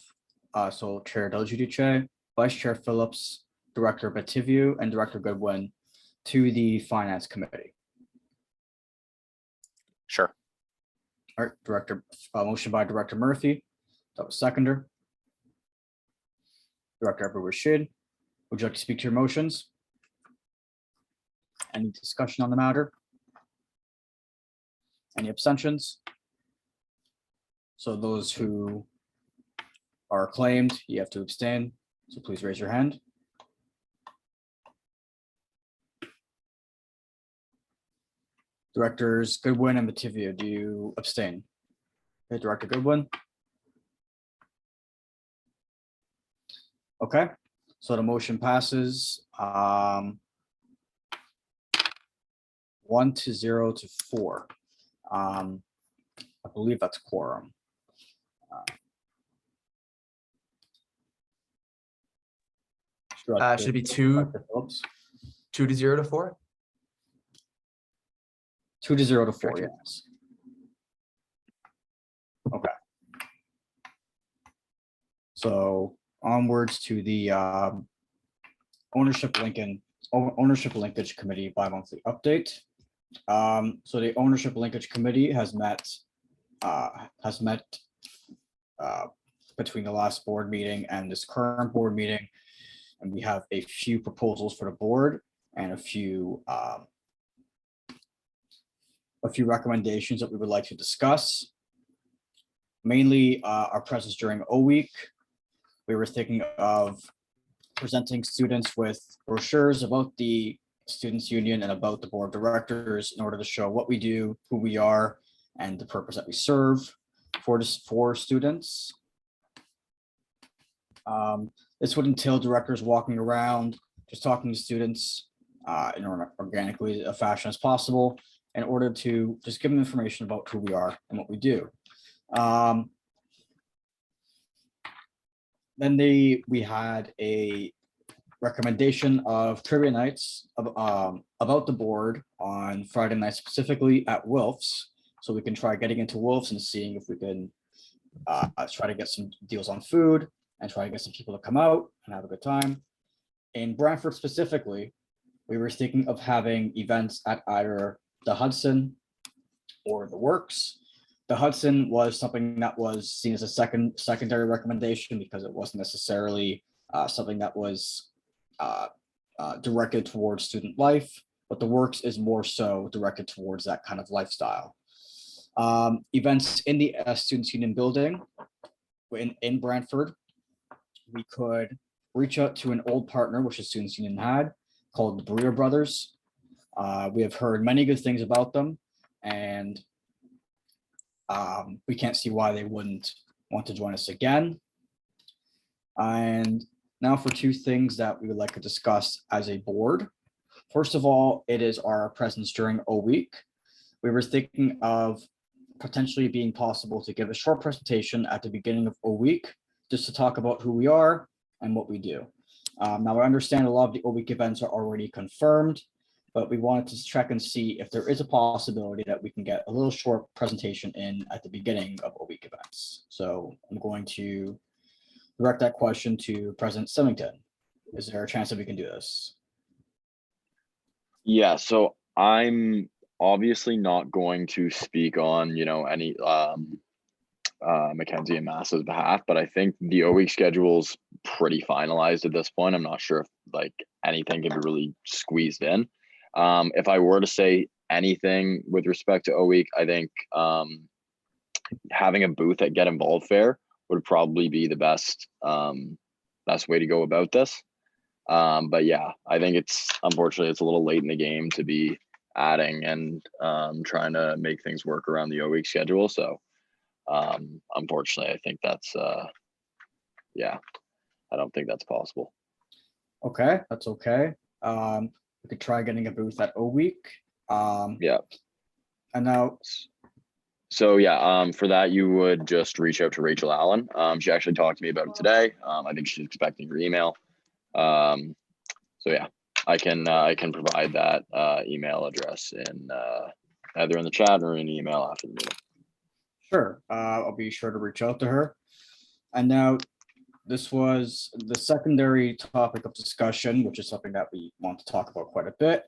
[SPEAKER 1] so Chair Del Giudice, Vice Chair Phillips, Director Bativiu, and Director Goodwin to the Finance Committee?
[SPEAKER 2] Sure.
[SPEAKER 1] All right, motion by Director Murphy. That was seconder. Director Abu-Rashid, would you like to speak to your motions? Any discussion on the matter? Any abstentions? So those who are acclaimed, you have to abstain. So please raise your hand. Directors Goodwin and Bativio, do you abstain? Okay, Director Goodwin. Okay, so the motion passes 1-0-4. I believe that's quorum.
[SPEAKER 3] Should it be 2-0 to 4?
[SPEAKER 1] 2-0-4,
[SPEAKER 3] Correct.
[SPEAKER 1] yes. Okay. So onwards to the ownership linkage committee bi-monthly update. So the ownership linkage committee has met between the last board meeting and this current board meeting, and we have a few proposals for the board and a few a few recommendations that we would like to discuss. Mainly our presence during O Week. We were thinking of presenting students with brochures about the Students Union and about the Board of Directors in order to show what we do, who we are, and the purpose that we serve for students. This would entail directors walking around, just talking to students in organically a fashion as possible in order to just give them information about who we are and what we do. Then we had a recommendation of trivia nights about the board on Friday night, specifically at Wilf's. So we can try getting into Wilf's and seeing if we can try to get some deals on food and try to get some people to come out and have a good time. In Brantford specifically, we were thinking of having events at either the Hudson or the Works. The Hudson was something that was seen as a secondary recommendation because it wasn't necessarily something that was directed towards student life, but the Works is more so directed towards that kind of lifestyle. Events in the Students Union building in Brantford, we could reach out to an old partner, which the Students Union had, called the Breer Brothers. We have heard many good things about them, and we can't see why they wouldn't want to join us again. And now for two things that we would like to discuss as a board. First of all, it is our presence during O Week. We were thinking of potentially being possible to give a short presentation at the beginning of O Week, just to talk about who we are and what we do. Now I understand a lot of the O Week events are already confirmed, but we wanted to check and see if there is a possibility that we can get a little short presentation in at the beginning of O Week events. So I'm going to direct that question to President Symington. Is there a chance that we can do this?
[SPEAKER 4] Yeah, so I'm obviously not going to speak on, any Mackenzie and Massa's behalf, but I think the O Week schedule's pretty finalized at this point. I'm not sure if like anything can be really squeezed in. If I were to say anything with respect to O Week, I think having a booth at Get Involved Fair would probably be the best way to go about this. But yeah, I think unfortunately it's a little late in the game to be adding and trying to make things work around the O Week schedule. So unfortunately, I think that's yeah, I don't think that's possible.
[SPEAKER 1] Okay, that's okay. We could try getting a booth at O Week.
[SPEAKER 4] Yeah.
[SPEAKER 1] And now,
[SPEAKER 4] so yeah, for that you would just reach out to Rachel Allen. She actually talked to me about it today. I think she's expecting your email. So yeah, I can provide that email address in either in the chat or in an email after the meeting.
[SPEAKER 1] sure, I'll be sure to reach out to her. And now, this was the secondary topic of discussion, which is something that we want to talk about quite a bit,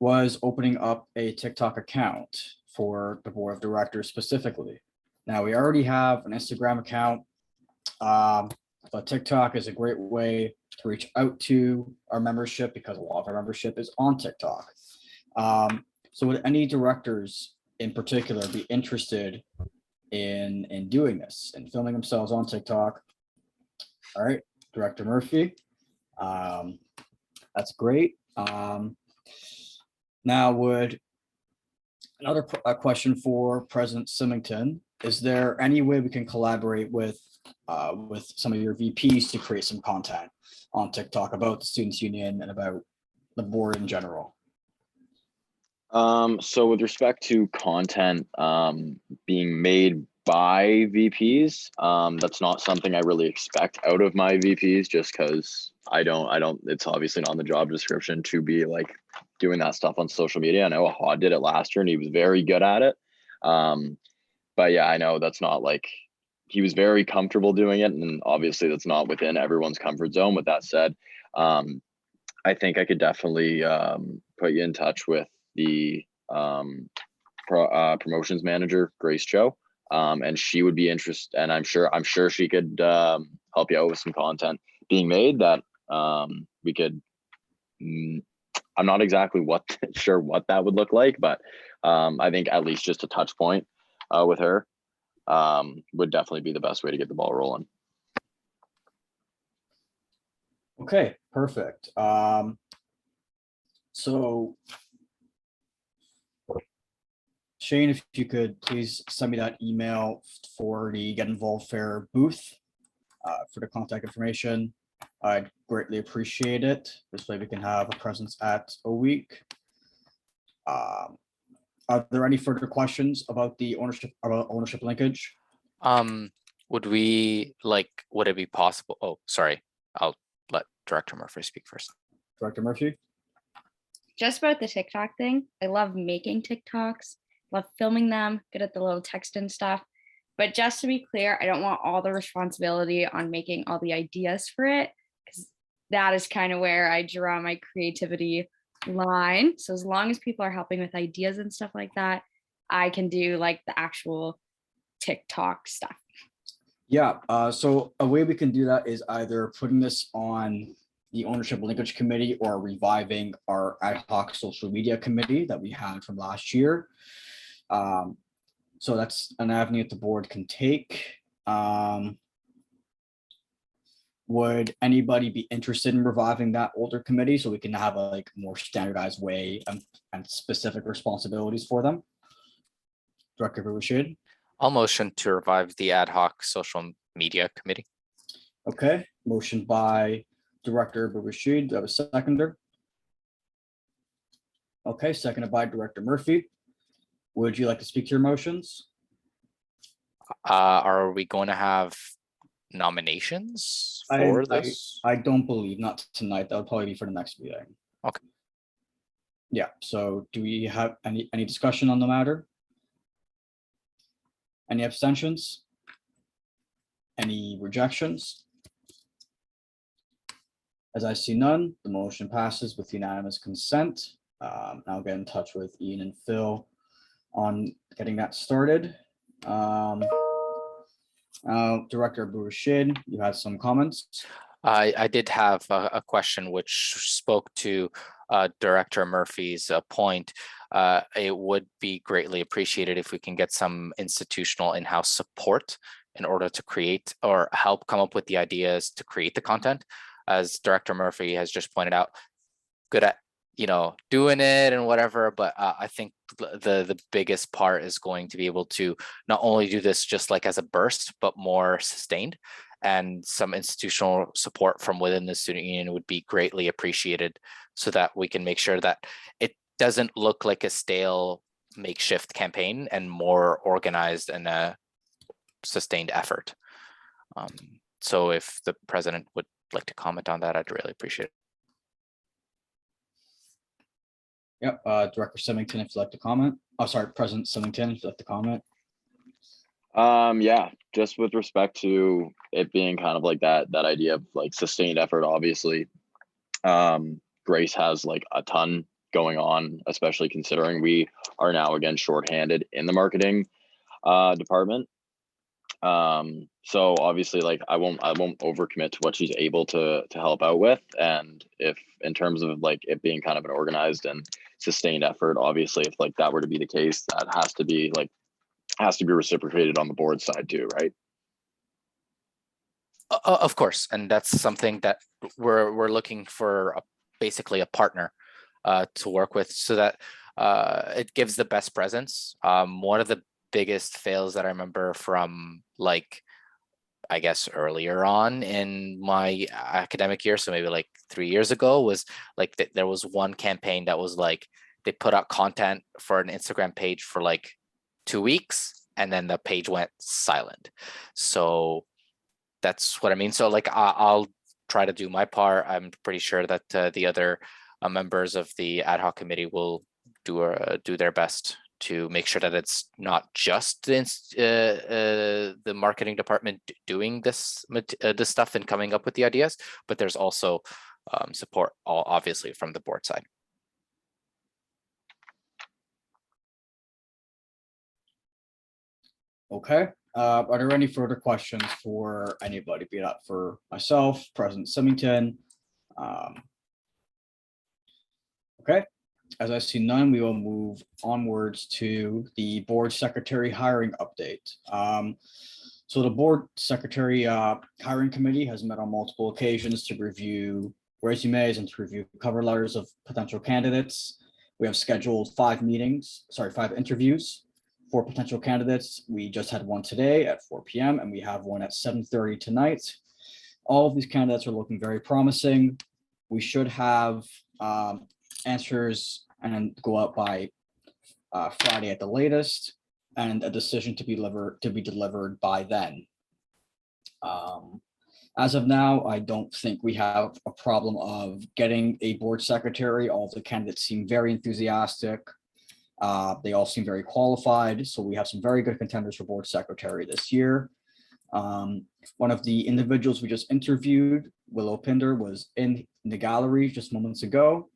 [SPEAKER 1] was opening up a TikTok account for the board of directors specifically. Now, we already have an Instagram account, but TikTok is a great way to reach out to our membership because a lot of our membership is on TikTok. So would any directors in particular be interested in doing this and filming themselves on TikTok? All right, Director Murphy. That's great. Now would another question for President Symington. Is there any way we can collaborate with some of your VPs to create some content on TikTok about the Students Union and about the board in general?
[SPEAKER 4] So with respect to content being made by VPs, that's not something I really expect out of my VPs, just because I don't, it's obviously not in the job description to be like doing that stuff on social media. I know Ahad did it last year and he was very good at it. But yeah, I know that's not like, he was very comfortable doing it, and obviously that's not within everyone's comfort zone. With that said, I think I could definitely put you in touch with the promotions manager, Grace Cho, and she would be interested, and I'm sure she could help you out with some content being made that we could I'm not exactly sure what that would look like, but I think at least just a touch point with her would definitely be the best way to get the ball rolling.
[SPEAKER 1] Okay, perfect. So Shane, if you could please send me that email for the Get Involved Fair booth for the contact information. I'd greatly appreciate it. This way we can have a presence at a week. Are there any further questions about the ownership linkage?
[SPEAKER 2] Would it be possible? Oh, sorry. I'll let Director Murphy speak first.
[SPEAKER 1] Director Murphy?
[SPEAKER 5] Just about the TikTok thing, I love making TikToks, love filming them, good at the little text and stuff. But just to be clear, I don't want all the responsibility on making all the ideas for it, because that is kind of where I draw my creativity line. So as long as people are helping with ideas and stuff like that, I can do like the actual TikTok stuff.
[SPEAKER 1] Yeah, so a way we can do that is either putting this on the ownership linkage committee or reviving our ad hoc social media committee that we had from last year. So that's an avenue that the board can take. Would anybody be interested in reviving that older committee so we can have a more standardized way and specific responsibilities for them? Director Rashid?
[SPEAKER 2] I'll motion to revive the ad hoc social media committee.
[SPEAKER 1] Okay, motion by Director Rashid. Do I have a seconder? Okay, seconded by Director Murphy. Would you like to speak to your motions?
[SPEAKER 2] Are we going to have nominations for this?
[SPEAKER 1] I don't believe, not tonight. That would probably be for the next meeting.
[SPEAKER 2] Okay.
[SPEAKER 1] Yeah, so do we have any discussion on the matter? Any abstentions? Any rejections? As I see none, the motion passes with unanimous consent. I'll get in touch with Ian and Phil on getting that started. Director Rashid, you had some comments.
[SPEAKER 2] I did have a question which spoke to Director Murphy's point. It would be greatly appreciated if we can get some institutional in-house support in order to create or help come up with the ideas to create the content. As Director Murphy has just pointed out, good at doing it and whatever, but I think the biggest part is going to be able to not only do this just like as a burst, but more sustained, and some institutional support from within the student union would be greatly appreciated so that we can make sure that it doesn't look like a stale makeshift campaign and more organized and a sustained effort. So if the president would like to comment on that, I'd really appreciate it.
[SPEAKER 1] Yep, Director Symington, if you'd like to comment. Oh, sorry, President Symington, if you'd like to comment.
[SPEAKER 4] Yeah, just with respect to it being kind of like that idea of like sustained effort, obviously. Grace has like a ton going on, especially considering we are now again shorthanded in the marketing department. So obviously like I won't overcommit to what she's able to help out with. And if in terms of like it being kind of an organized and sustained effort, obviously if like that were to be the case, that has to be reciprocated on the board side too, right?
[SPEAKER 2] Of course, and that's something that we're looking for basically a partner to work with so that it gives the best presence. One of the biggest fails that I remember from like, I guess earlier on in my academic year, so maybe like 3 years ago, was like there was one campaign that was like they put out content for an Instagram page for like 2 weeks and then the page went silent. So that's what I mean. So like I'll try to do my part. I'm pretty sure that the other members of the ad hoc committee will do their best to make sure that it's not just the marketing department doing this stuff and coming up with the ideas, but there's also support, obviously, from the board side.
[SPEAKER 1] Okay. Are there any further questions for anybody, be that for myself, President Symington? Okay, as I see none, we will move onwards to the board secretary hiring update. So the board secretary hiring committee has met on multiple occasions to review resumes and to review cover letters of potential candidates. We have scheduled 5 interviews for potential candidates. We just had one today at 4 p.m. and we have one at 7:30 tonight. All of these candidates are looking very promising. We should have answers and go out by Friday at the latest, and a decision to be delivered by then. As of now, I don't think we have a problem of getting a board secretary. All of the candidates seem very enthusiastic. They all seem very qualified, so we have some very good contenders for board secretary this year. One of the individuals we just interviewed, Willow Pinder, was in the gallery just moments ago.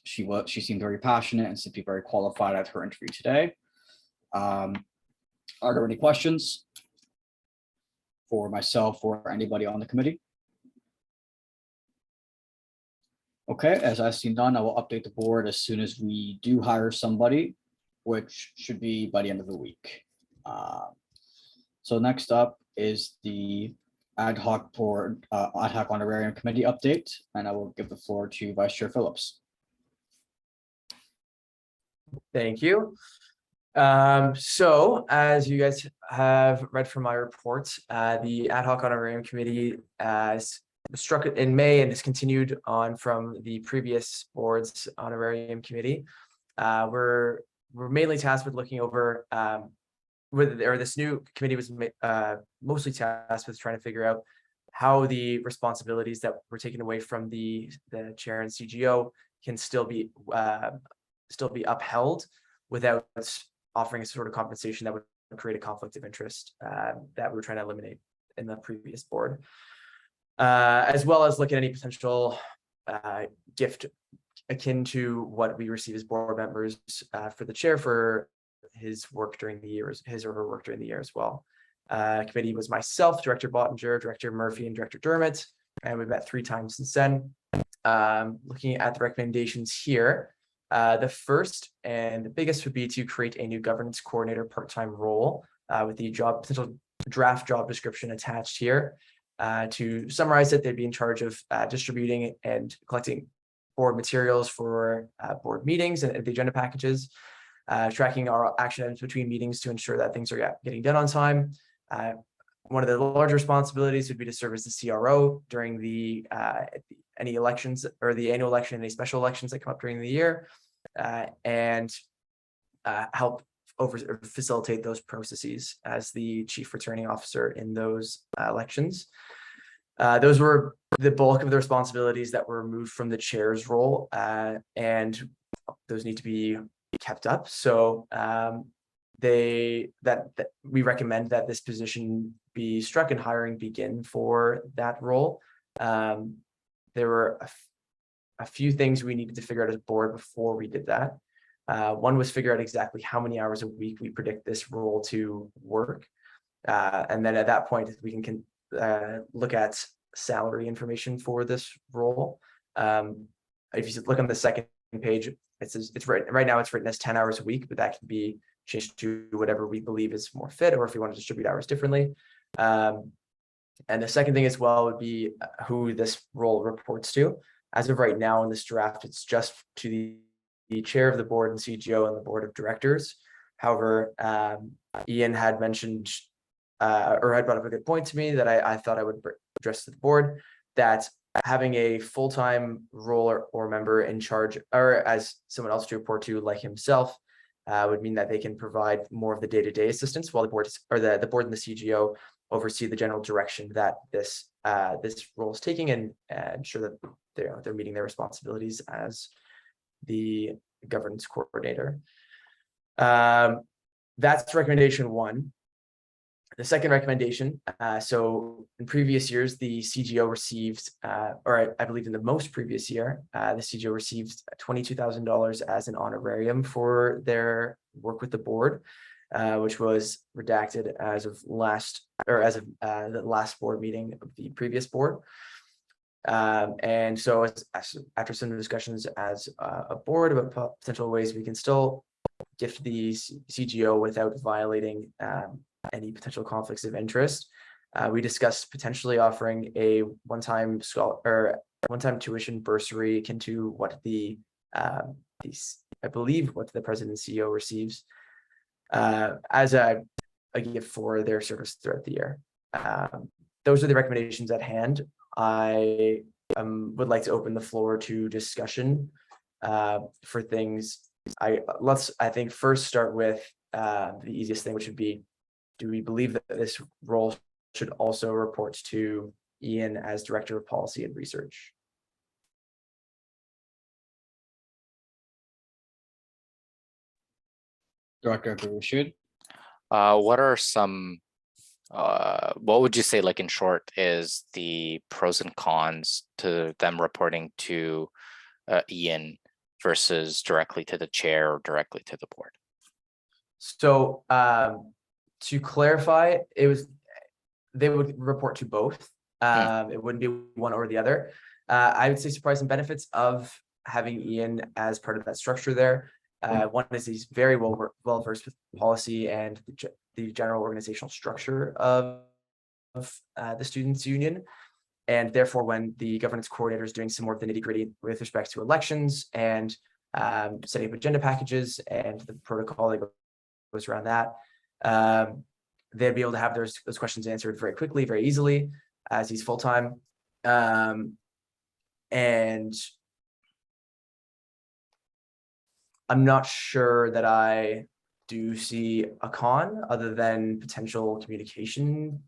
[SPEAKER 1] She seemed very passionate and seemed to be very qualified at her interview today. Are there any questions for myself or anybody on the committee? Okay, as I see none, I will update the board as soon as we do hire somebody, which should be by the end of the week. So next up is the ad hoc honorarium committee update, and I will give the floor to Vice Chair Phillips.
[SPEAKER 3] Thank you. So as you guys have read from my report, the ad hoc honorarium committee was struck in May and has continued on from the previous board's honorarium committee. We're mainly tasked with looking over this new committee was mostly tasked with trying to figure out how the responsibilities that were taken away from the chair and CGO can still be upheld without offering a sort of compensation that would create a conflict of interest that we were trying to eliminate in the previous board, as well as look at any potential gift akin to what we receive as board members for the chair for his work during the year, his or her work during the year as well. Committee was myself, Director Bottinger, Director Murphy, and Director Dermott, and we've met 3 times since then. Looking at the recommendations here, the first and the biggest would be to create a new governance coordinator part-time role with the potential draft job description attached here. To summarize it, they'd be in charge of distributing and collecting board materials for board meetings and the agenda packages, tracking our action items between meetings to ensure that things are getting done on time. One of the larger responsibilities would be to serve as the CRO during any elections or the annual election, any special elections that come up during the year, and help facilitate those processes as the chief returning officer in those elections. Those were the bulk of the responsibilities that were removed from the chair's role, and those need to be kept up. So we recommend that this position be struck and hiring begin for that role. There were a few things we needed to figure out as board before we did that. One was figure out exactly how many hours a week we predict this role to work. And then at that point, we can look at salary information for this role. If you look on the second page, it says right now it's written as 10 hours a week, but that can be changed to whatever we believe is more fit, or if we want to distribute hours differently. And the second thing as well would be who this role reports to. As of right now in this draft, it's just to the chair of the board and CGO and the board of directors. However, Ian had mentioned or had brought up a good point to me that I thought I would address to the board, that having a full-time role or member in charge, or as someone else to report to like himself, would mean that they can provide more of the day-to-day assistance, while the board and the CGO oversee the general direction that this role is taking, and ensure that they're meeting their responsibilities as the governance coordinator. That's recommendation 1. The second recommendation, so in previous years, the CGO received, or I believe in the most previous year, the CGO received $22,000 as an honorarium for their work with the board, which was redacted as of the last board meeting of the previous board. And so after some discussions as a board about potential ways we can still gift the CGO without violating any potential conflicts of interest, we discussed potentially offering a one-time tuition bursary akin to what I believe what the president and CEO receives as a gift for their service throughout the year. Those are the recommendations at hand. I would like to open the floor to discussion for things. I think first start with the easiest thing, which would be, do we believe that this role should also report to Ian as Director of Policy and Research?
[SPEAKER 1] Director, I believe we should.
[SPEAKER 2] What are some, what would you say, like in short, is the pros and cons to them reporting to Ian versus directly to the chair or directly to the board?
[SPEAKER 3] So to clarify, they would report to both. It wouldn't be one or the other. I would say surprise and benefits of having Ian as part of that structure there. One is he's very well versed with policy and the general organizational structure of the students' union. And therefore, when the governance coordinator is doing some more of the nitty-gritty with respect to elections and setting up agenda packages and the protocol that goes around that, they'd be able to have those questions answered very quickly, very easily, as he's full-time. And I'm not sure that I do see a con other than potential communication,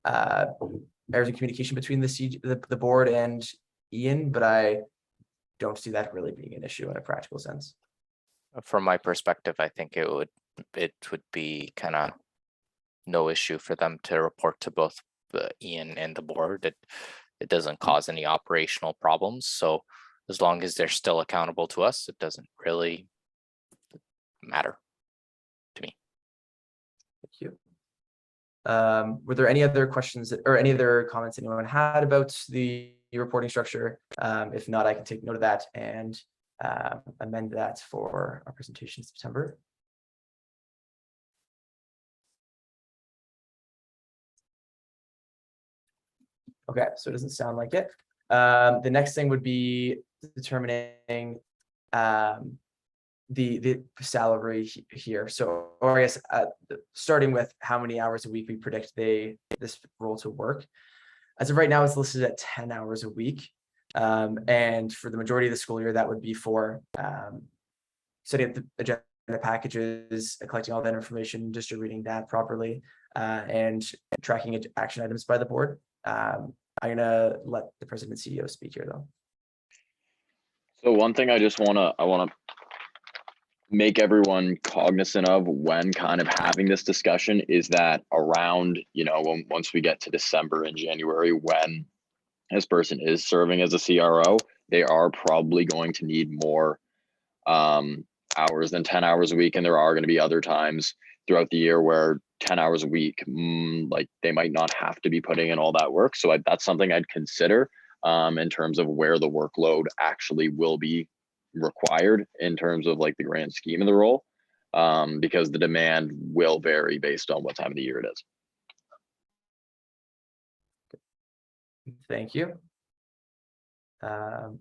[SPEAKER 3] errors in communication between the board and Ian, but I don't see that really being an issue in a practical sense.
[SPEAKER 2] From my perspective, I think it would be kind of no issue for them to report to both Ian and the board. It doesn't cause any operational problems. So as long as they're still accountable to us, it doesn't really matter to me.
[SPEAKER 3] Thank you. Were there any other questions or any other comments anyone had about the reporting structure? If not, I can take note of that and amend that for our presentation in September. Okay, so it doesn't sound like it. The next thing would be determining the salary here. So, or I guess starting with how many hours a week we predict this role to work. As of right now, it's listed at 10 hours a week. And for the majority of the school year, that would be for setting up the agenda packages, collecting all that information, distributing that properly, and tracking action items by the board. I'm gonna let the president and CEO speak here though.
[SPEAKER 4] So one thing I want to make everyone cognizant of when kind of having this discussion is that around, once we get to December and January, when this person is serving as a CRO, they are probably going to need more hours than 10 hours a week. And there are going to be other times throughout the year where 10 hours a week, like they might not have to be putting in all that work. So that's something I'd consider in terms of where the workload actually will be required in terms of like the grand scheme of the role, because the demand will vary based on what time of the year it is.
[SPEAKER 3] Thank you. Are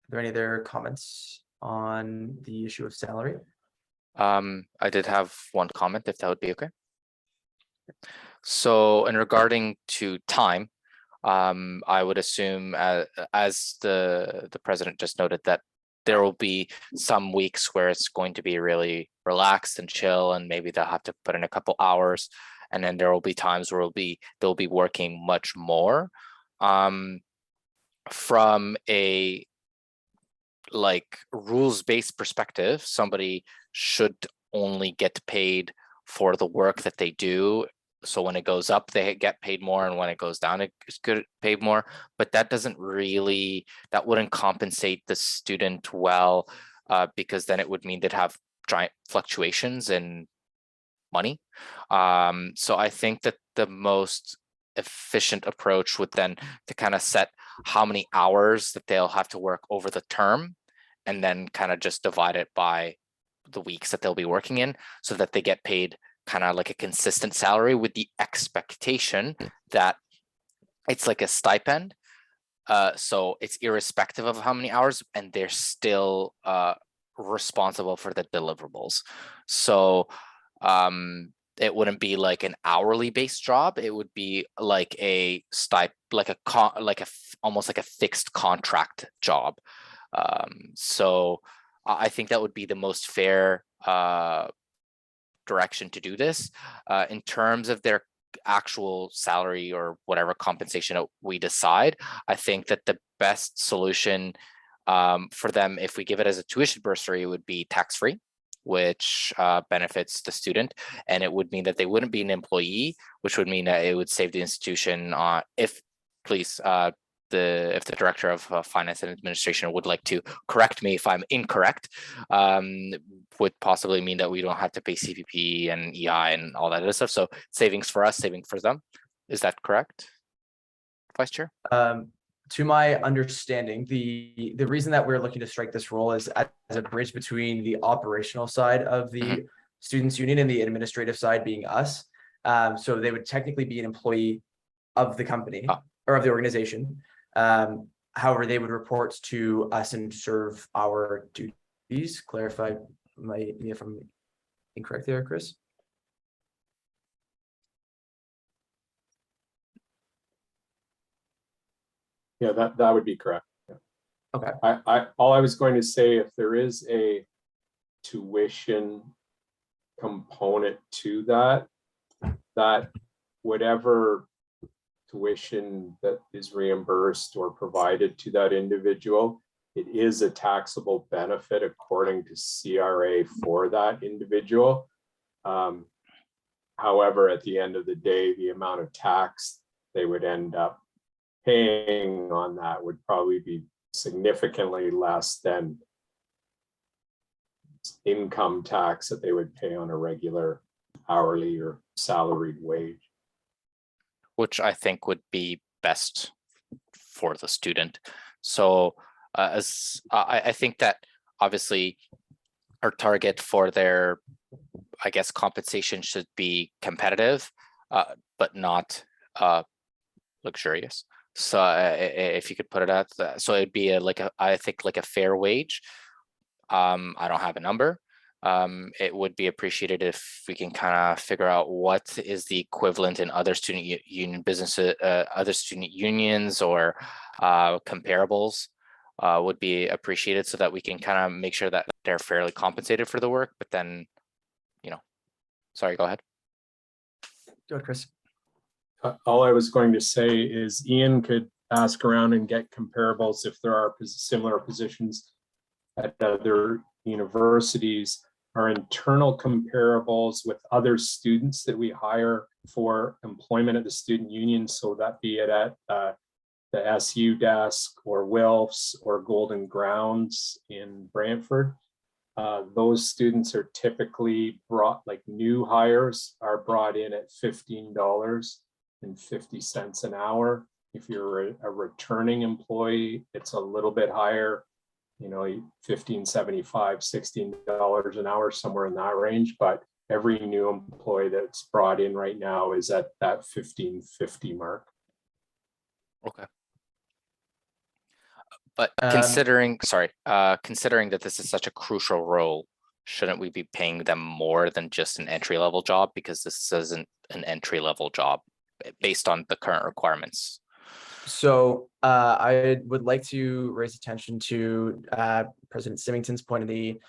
[SPEAKER 3] there any other comments on the issue of salary?
[SPEAKER 2] I did have one comment, if that would be okay. So in regarding to time, I would assume as the president just noted that there will be some weeks where it's going to be really relaxed and chill, and maybe they'll have to put in a couple hours. And then there will be times where they'll be working much more. From a like rules-based perspective, somebody should only get paid for the work that they do. So when it goes up, they get paid more, and when it goes down, it's good paid more. But that wouldn't compensate the student well, because then it would mean they'd have giant fluctuations in money. So I think that the most efficient approach would then to kind of set how many hours that they'll have to work over the term, and then kind of just divide it by the weeks that they'll be working in, so that they get paid kind of like a consistent salary, with the expectation that it's like a stipend. So it's irrespective of how many hours, and they're still responsible for the deliverables. So it wouldn't be like an hourly based job. It would be like a almost like a fixed contract job. So I think that would be the most fair direction to do this. In terms of their actual salary or whatever compensation that we decide, I think that the best solution for them, if we give it as a tuition bursary, would be tax-free, which benefits the student, and it would mean that they wouldn't be an employee, which would mean that it would save the institution. If the director of finance and administration would like to correct me if I'm incorrect, would possibly mean that we don't have to pay CPP and EI and all that other stuff. So savings for us, saving for them. Is that correct, Vice Chair?
[SPEAKER 3] To my understanding, the reason that we're looking to strike this role is as a bridge between the operational side of the students union and the administrative side being us. So they would technically be an employee of the company or of the organization. However, they would report to us and serve our duties. Clarify if I'm incorrect there, Chris.
[SPEAKER 7] Yeah, that would be correct. Yeah.
[SPEAKER 3] Okay.
[SPEAKER 7] All I was going to say, if there is a tuition component to that whatever tuition that is reimbursed or provided to that individual, it is a taxable benefit according to CRA for that individual. However, at the end of the day, the amount of tax they would end up paying on that would probably be significantly less than income tax that they would pay on a regular hourly or salaried wage.
[SPEAKER 2] Which I think would be best for the student. So as I think that obviously our target for their, I guess, compensation should be competitive, but not luxurious. So if you could put it at that, so it'd be I think like a fair wage. I don't have a number. It would be appreciated if we can kind of figure out what is the equivalent in other student union businesses, other student unions or comparables would be appreciated, so that we can kind of make sure that they're fairly compensated for the work. But then, sorry, go ahead.
[SPEAKER 3] Go ahead, Chris.
[SPEAKER 7] All I was going to say is Ian could ask around and get comparables if there are similar positions at other universities. Our internal comparables with other students that we hire for employment at the student union, so that be it at the SU desk or Wilf's or Golden Grounds in Brantford. Those students are typically brought, like new hires are brought in at $15.50 an hour. If you're a returning employee, it's a little bit higher, $15.75, $16 an hour, somewhere in that range. But every new employee that's brought in right now is at that $15.50 mark.
[SPEAKER 2] Okay. But considering that this is such a crucial role, shouldn't we be paying them more than just an entry-level job? Because this isn't an entry-level job based on the current requirements.
[SPEAKER 3] So I would like to raise attention to President Symington's point in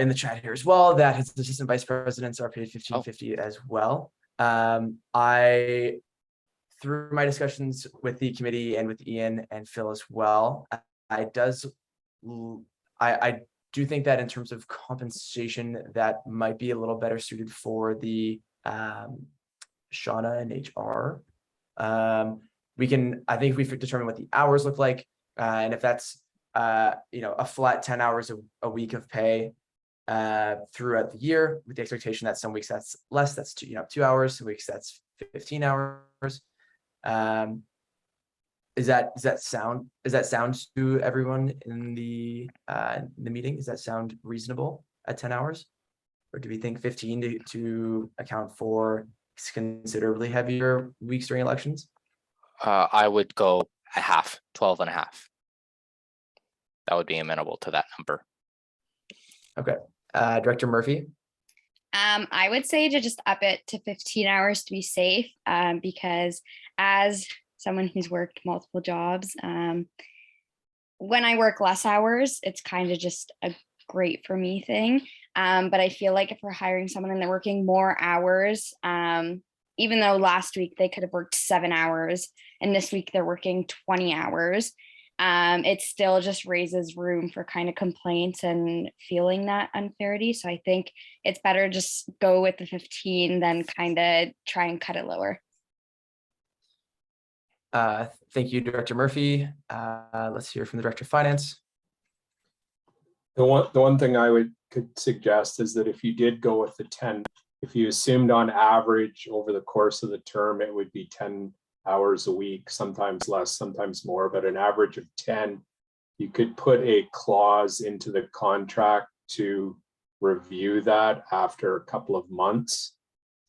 [SPEAKER 3] the chat here as well, that his assistant vice presidents are paid $15.50 as well. Through my discussions with the committee and with Ian and Phil as well, I do think that in terms of compensation, that might be a little better suited for the Shauna and HR. I think if we determine what the hours look like, and if that's a flat 10 hours a week of pay throughout the year, with the expectation that some weeks that's less, that's 2 hours, some weeks that's 15 hours. Does that sound to everyone in the meeting? Does that sound reasonable at 10 hours? Or do we think 15 to account for considerably heavier weeks during elections?
[SPEAKER 2] I would go a half, 12 and a half. That would be amenable to that number.
[SPEAKER 3] Okay, Director Murphy.
[SPEAKER 5] I would say to just up it to 15 hours to be safe, because as someone who's worked multiple jobs, when I work less hours, it's kind of just a great for me thing. But I feel like if we're hiring someone and they're working more hours, even though last week they could have worked 7 hours and this week they're working 20 hours, it still just raises room for kind of complaints and feeling that unfairity. So I think it's better just go with the 15 than kind of try and cut it lower.
[SPEAKER 3] Thank you, Director Murphy. Let's hear from the Director of Finance.
[SPEAKER 7] The one thing I could suggest is that if you did go with the 10, if you assumed on average over the course of the term, it would be 10 hours a week, sometimes less, sometimes more, but an average of 10, you could put a clause into the contract to review that after a couple of months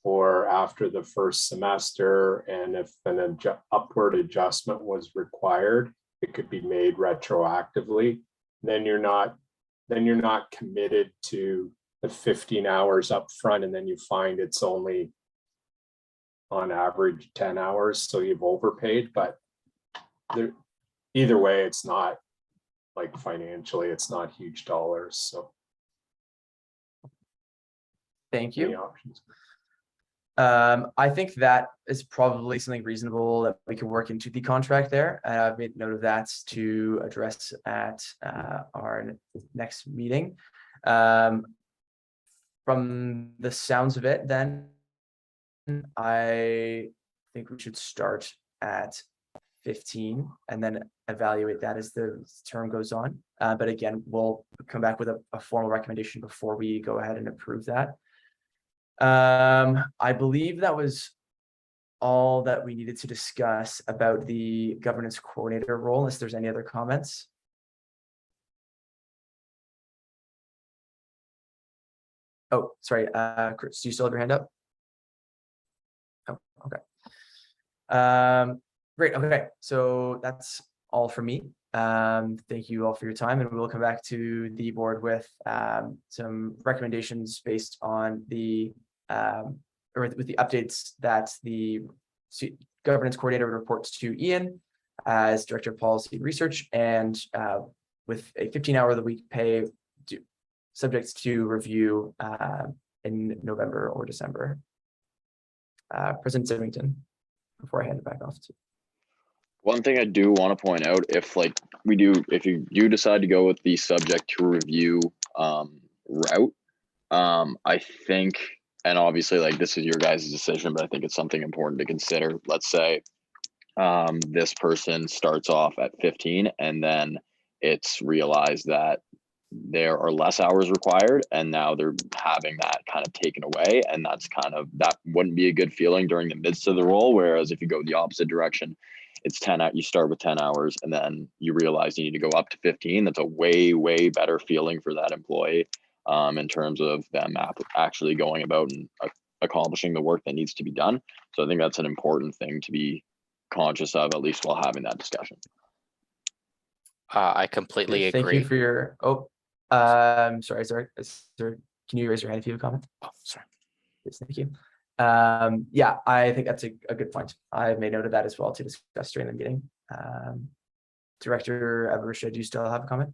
[SPEAKER 7] or after the first semester. And if an upward adjustment was required, it could be made retroactively. Then you're not committed to the 15 hours up front, and then you find it's only on average 10 hours, so you've overpaid. But either way, it's not like financially, it's not huge dollars. So
[SPEAKER 3] Thank
[SPEAKER 7] any
[SPEAKER 3] you.
[SPEAKER 7] options?
[SPEAKER 3] I think that is probably something reasonable that we can work into the contract there. I've made note of that to address at our next meeting. From the sounds of it, then I think we should start at 15 and then evaluate that as the term goes on. But again, we'll come back with a formal recommendation before we go ahead and approve that. I believe that was all that we needed to discuss about the governance coordinator role, unless there's any other comments. Oh, sorry, Chris, do you still have your hand up? Oh, okay. Great, okay, so that's all for me. Thank you all for your time, and we'll come back to the board with some recommendations based on the or with the updates that the governance coordinator reports to Ian as Director of Policy and Research, and with a 15-hour a week pay subject to review in November or December. President Symington, before I hand it back off to.
[SPEAKER 4] One thing I do want to point out, if you do decide to go with the subject to review route, I think, and obviously like this is your guys' decision, but I think it's something important to consider. Let's say this person starts off at 15 and then it's realized that there are less hours required and now they're having that kind of taken away, and that wouldn't be a good feeling during the midst of the role. Whereas if you go the opposite direction, it's 10 out, you start with 10 hours and then you realize you need to go up to 15. That's a way better feeling for that employee in terms of them actually going about and accomplishing the work that needs to be done. So I think that's an important thing to be conscious of, at least while having that discussion.
[SPEAKER 2] I completely agree.
[SPEAKER 3] Thank you for your, sorry, can you raise your hand if you have a comment?
[SPEAKER 2] Oh, sorry.
[SPEAKER 3] Yes, thank you. Yeah, I think that's a good point. I've made note of that as well to discuss during the meeting. Director Averusha, do you still have a comment?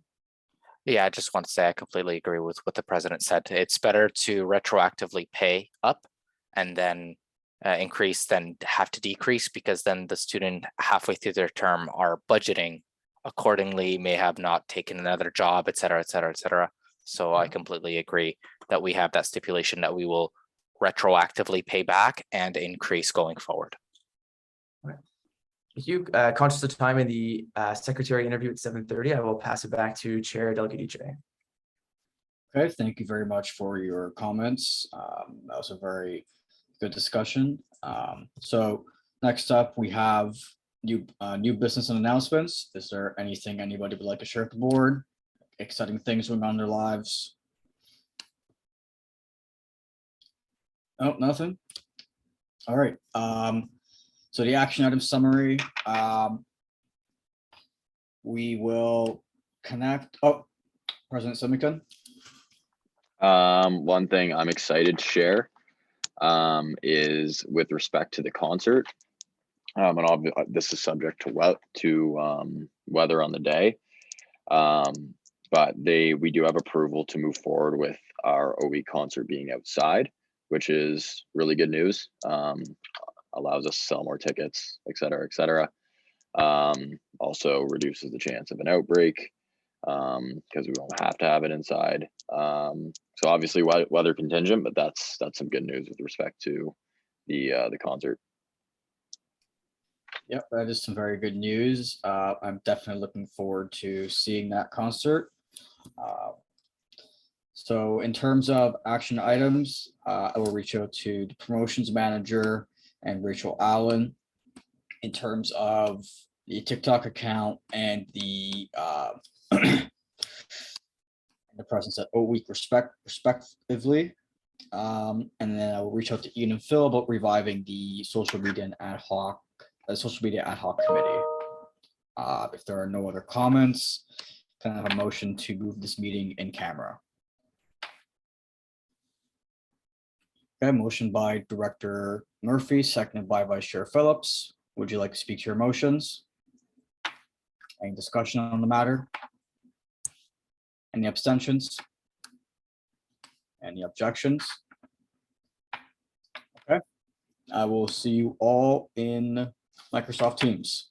[SPEAKER 2] Yeah, I just want to say I completely agree with what the president said. It's better to retroactively pay up and then increase than have to decrease, because then the student halfway through their term are budgeting accordingly, may have not taken another job, et cetera, et cetera, et cetera. So I completely agree that we have that stipulation that we will retroactively pay back and increase going forward.
[SPEAKER 3] Thank you. Conscious of time in the secretary interview at 7:30, I will pass it back to Chair Delegate EJ.
[SPEAKER 1] Okay, thank you very much for your comments. That was a very good discussion. So next up, we have new business and announcements. Is there anything anybody would like to share with the board? Exciting things going on in their lives? Oh, nothing. All right. So the action item summary. We will connect. Oh, President Simington.
[SPEAKER 4] One thing I'm excited to share is with respect to the concert. And this is subject to weather on the day. But we do have approval to move forward with our OE concert being outside, which is really good news. Allows us to sell more tickets, et cetera, et cetera. Also reduces the chance of an outbreak because we won't have to have it inside. So obviously weather contingent, but that's some good news with respect to the concert.
[SPEAKER 1] Yep, that is some very good news. I'm definitely looking forward to seeing that concert. So in terms of action items, I will reach out to the promotions manager and Rachel Allen in terms of the TikTok account and the the presence at O Week respectively. And then I will reach out to Ian and Phil about reviving the social media ad hoc committee. If there are no other comments, can I have a motion to move this meeting in camera? Okay, motion by Director Murphy, seconded by Vice Chair Phillips. Would you like to speak to your motions? Any discussion on the matter? Any abstentions? Any objections? Okay, I will see you all in Microsoft Teams.